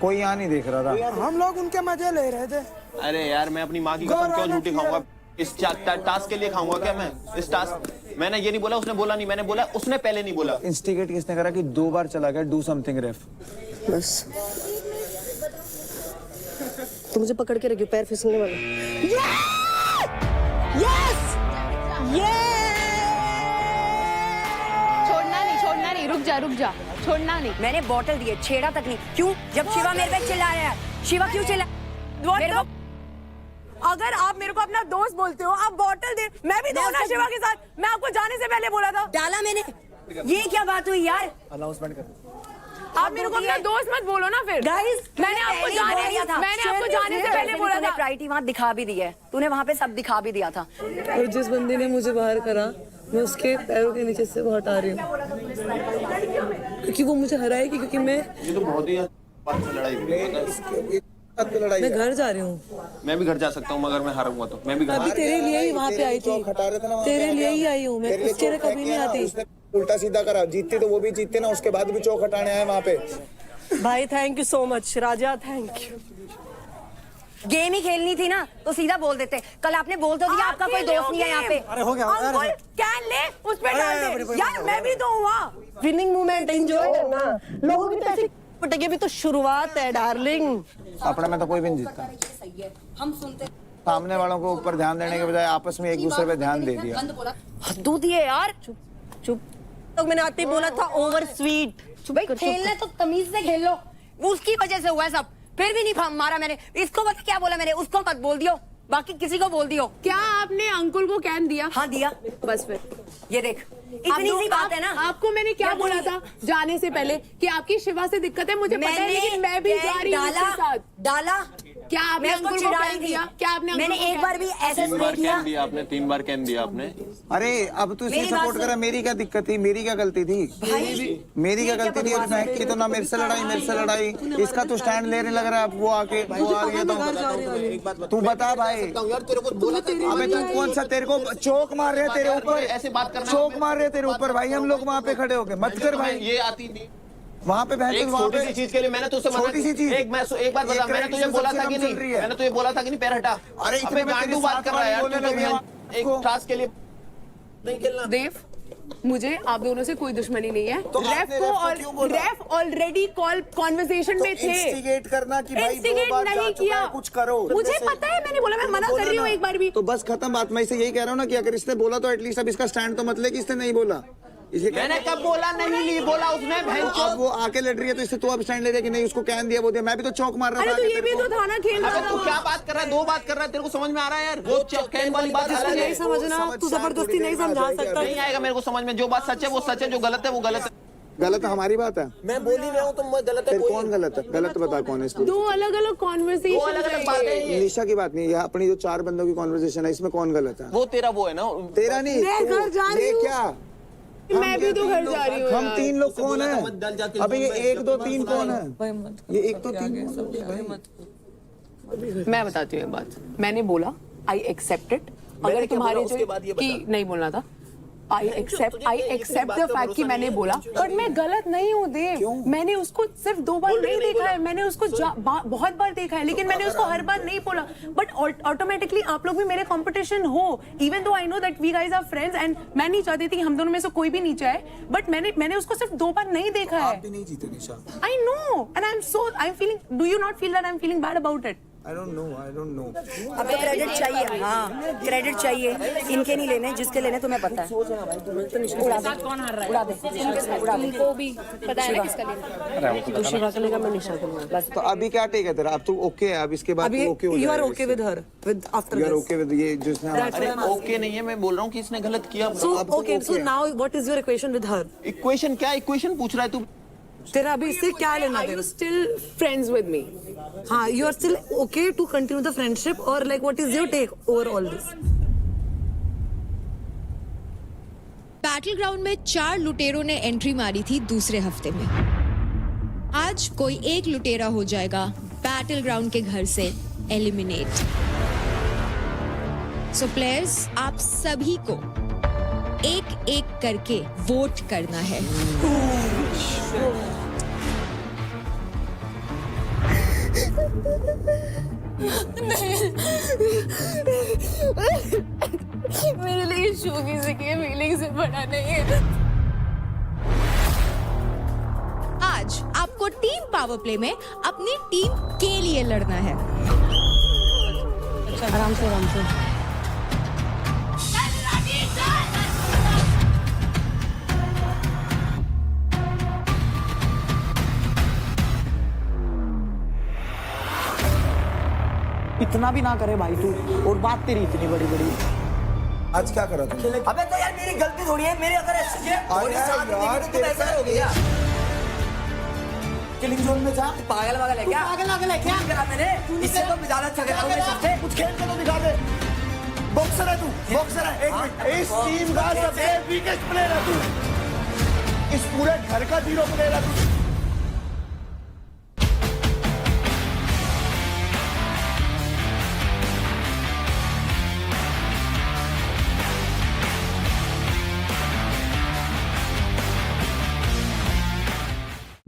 कोई यहाँ नहीं देख रहा था। हम लोग उनके मजे ले रहे थे। अरे यार मैं अपनी माँ की कसम क्यों झूठी खाऊंगा? इस टास्क के लिए खाऊंगा क्या मैं? इस टास्क मैंने ये नहीं बोला, उसने बोला नहीं, मैंने बोला उसने पहले नहीं बोला। इंस्टिगेट किसने करा कि 2 बार चला गया डू समथिंग रेफ? बस तो मुझे पकड़ के रखियो, पैर फिसलने वाला। यस छोड़ना नहीं, रुक जा, छोड़ना नहीं। मैंने बॉटल दी है, छेड़ा तक नहीं। क्यों? जब शिवा मेरे पे चिल्ला रहा है। शिवा क्यों चिल्ला? मेरे को अगर आप मेरे को अपना दोस्त बोलते हो, आप बॉटल दे, मैं भी दो ना शिवा के साथ। मैं आपको जाने से पहले बोला था। डाला मैंने। ये क्या बात हुई यार? अनाउंसमेंट कर। आप मेरे को अपना दोस्त मत बोलो ना फिर। गाइस, मैंने आपको जाने से पहले बोला था। प्रायोरिटी वहाँ दिखा भी दी है, तूने वहाँ पे सब दिखा भी दिया था। और जिस बंदे ने मुझे बाहर करा, मैं उसके पैरों के नीचे से वो हटा रही हूँ, क्योंकि वो मुझे हराएगी। क्योंकि मैं ये तो बहुत ही लड़ाई। मैं घर जा रही हूँ। मैं भी घर जा सकता हूँ मगर मैं हारूंगा तो मैं भी घर। अभी तेरे लिए ही वहाँ पे आई थी, तेरे लिए ही आई हूँ मैं, उसके लिए कभी नहीं आती। उल्टा सीधा करा, जीतती तो वो भी जीतते ना, उसके बाद भी चौक हटाने आए वहाँ पे। भाई thank you so much Raja, thank you. Game ही खेलनी थी ना तो सीधा बोल देते। कल आपने बोल तो दिया आपका कोई दोस्त नहीं है यहाँ पे। अरे हो गया। अंकुल कैन ले, उस पे डाल दे यार, मैं भी तो हुआ। विनिंग मोमेंट एंजॉय करना, लोगों की पैसे पटेगी, अभी तो शुरुआत है डार्लिंग। अपने में तो कोई भी नहीं जीतता। हम सुनते सामने वालों को ऊपर ध्यान देने के बजाय आपस में एक दूसरे पे ध्यान दे दिया। हद्दू दिए यार। चुप। तो मैंने आते बोला था ओवर स्वीट। भाई खेलना तो तमीज से खेल लो, उसकी वजह से हुआ है सब। फिर भी नहीं मारा मैंने इसको। पता क्या बोला मैंने? उसको मत बोल दियो, बाकी किसी को बोल दियो। क्या आपने अंकुल को कैन दिया? हाँ दिया। बस फिर ये देख, इतनी सी बात है ना। आपको मैंने क्या बोला था जाने से पहले कि आपकी शिवा से दिक्कत है, मुझे पता है, लेकिन मैं भी जा रही हूँ उसके साथ। डाला क्या आपने अंकुल को कैन दिया? क्या आपने मैंने एक बार भी ऐसे स्प्रे किया? आपने 3 बार कैन दिया आपने। अरे अब तू इसे सपोर्ट करा, मेरी क्या दिक्कत थी? मेरी क्या गलती थी? मेरी क्या गलती थी? महक की तो ना मेरे से लड़ाई, इसका तो स्टैंड लेने लग रहा है। अब वो आके वो आ गया तो तू बता भाई। अबे तू कौन सा, तेरे को चौक मार रहे तेरे ऊपर, ऐसे बात करना, चौक मार रहे तेरे ऊपर भाई। हम लोग वहाँ पे खड़े हो गए, मत कर भाई। ये आती थी वहाँ पे बहन, वहाँ छोटी सी चीज के लिए मैंने तुझसे छोटी सी चीज। एक बात बता, मैंने तुझे बोला था कि नहीं? मैंने तुझे बोला था कि नहीं पैर हटा? अरे इतने गांडू बात कर रहा है यार तू तो। एक टास्क के लिए नहीं खेलना। देव, मुझे आप दोनों से कोई दुश्मनी नहीं है। तो रेफ ऑलरेडी कॉल कॉन्वर्सेशन में थे। इंस्टिगेट करना कि भाई इंस्टिगेट नहीं किया, कुछ करो। मुझे पता है, मैंने बोला मैं मना कर रही हूँ एक बार भी। तो बस खत्म बात। मैं इसे यही कह रहा हूँ ना कि अगर इसने बोला तो एटलीस्ट अब इसका स्टैंड तो मत ले कि इसने नहीं बोला। मैंने कब बोला नहीं बोला उसने? अब वो आके लड़ रही है तो इससे तू अब स्टैंड ले दे कि नहीं उसको कैन दिया वो दिया। मैं भी तो चौक मार रहा था। अरे तो ये भी तो था ना खेल रहा था। तू क्या बात कर रहा है? 2 बात कर रहा है, तेरे को समझ में आ रहा है यार? वो कैन वाली बात अलग है। नहीं समझना, तू जबरदस्ती नहीं समझा सकता। नहीं आएगा मेरे को समझ में। जो बात सच है वो सच है, जो गलत है वो गलत है। गलत हमारी बात है। मैं बोल ही रहा हूँ, तुम गलत है। कौन गलत है? गलत बता कौन है इसमें? 2 अलग-अलग कॉन्वर्सेशन, 2 अलग-अलग बातें हैं ये। निशा की बात नहीं, यह अपनी जो 4 बंदों की कॉन्वर्सेशन है, इसमें कौन गलत है? वो तेरा वो है ना। तेरा नहीं, मैं घर जा रही हूँ। क्या मैं भी तो घर जा रही हूँ। हम 3 लोग कौन है? अबे ये 1 2 3 कौन है? ये 1 2 3 मैं बताती हूँ एक बात। मैंने बोला आई एक्सेप्ट इट। अगर तुम्हारे जो कि नहीं बोलना था, आई एक्सेप्ट द फैक्ट कि मैंने बोला, बट मैं गलत नहीं हूँ देव। मैंने उसको सिर्फ 2 बार नहीं देखा है, मैंने उसको बहुत बार देखा है, लेकिन मैंने उसको हर बार नहीं बोला। बट ऑटोमेटिकली आप लोग भी मेरे कंपटीशन हो, even though I know that we guys are friends and मैं नहीं चाहती थी हम दोनों में से कोई भी नीचे आए, बट मैंने उसको सिर्फ 2 बार नहीं देखा है। आप भी नहीं जीते Nisha. I know and I am feeling, do you not feel that I am feeling bad about it? I don't know. अब तो क्रेडिट चाहिए। हाँ क्रेडिट चाहिए, इनके नहीं लेने, जिसके लेने तुम्हें पता है। उड़ा दे तुमको भी पता है ना किसका लेना। तू शिवा का लेगा, मैं निशा का लूंगा। बस तो अभी क्या टेक है तेरा? अब तू ओके है? अब इसके बाद तू ओके हो जाएगा? You are okay with her, with after You are this. okay with ये जिसने अरे ओके नहीं है, मैं बोल रहा हूँ कि इसने गलत किया। So okay, so now what is your equation with her? Equation क्या इक्वेशन पूछ रहा है तू? तेरा अभी इससे क्या लेना देना? Still friends with me? हाँ, you are still okay to continue the friendship or like what is your take over all this? Battle ground में 4 लुटेरों ने एंट्री मारी थी दूसरे हफ्ते में। आज कोई एक लुटेरा हो जाएगा बैटल ग्राउंड के घर से एलिमिनेट। सो प्लेयर्स, आप सभी को एक एक करके वोट करना है। मेरे लिए शो किसी की फीलिंग से बड़ा नहीं है। आज आपको टीम पावर प्ले में अपनी टीम के लिए लड़ना है। आराम से आराम से। इतना भी ना करे भाई तू, और बात तेरी इतनी बड़ी बड़ी। आज क्या करा तुमने? अबे तो यार मेरी गलती थोड़ी है, मेरे अगर ऐसा हो गया किलिंग जोन में जा। पागल वागल है क्या? पागल है क्या? करा मैंने, इससे तो ज्यादा अच्छा करा हूं मैं सबसे। कुछ खेल के तो दिखा दे। बॉक्सर है तू, बॉक्सर है। एक मिनट, इस टीम का सबसे वीकेस्ट प्लेयर है तू, इस पूरे घर का जीरो प्लेयर है तू।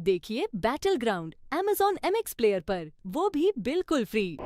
देखिए battle ground Amazon MX player पर, वो भी बिल्कुल फ्री।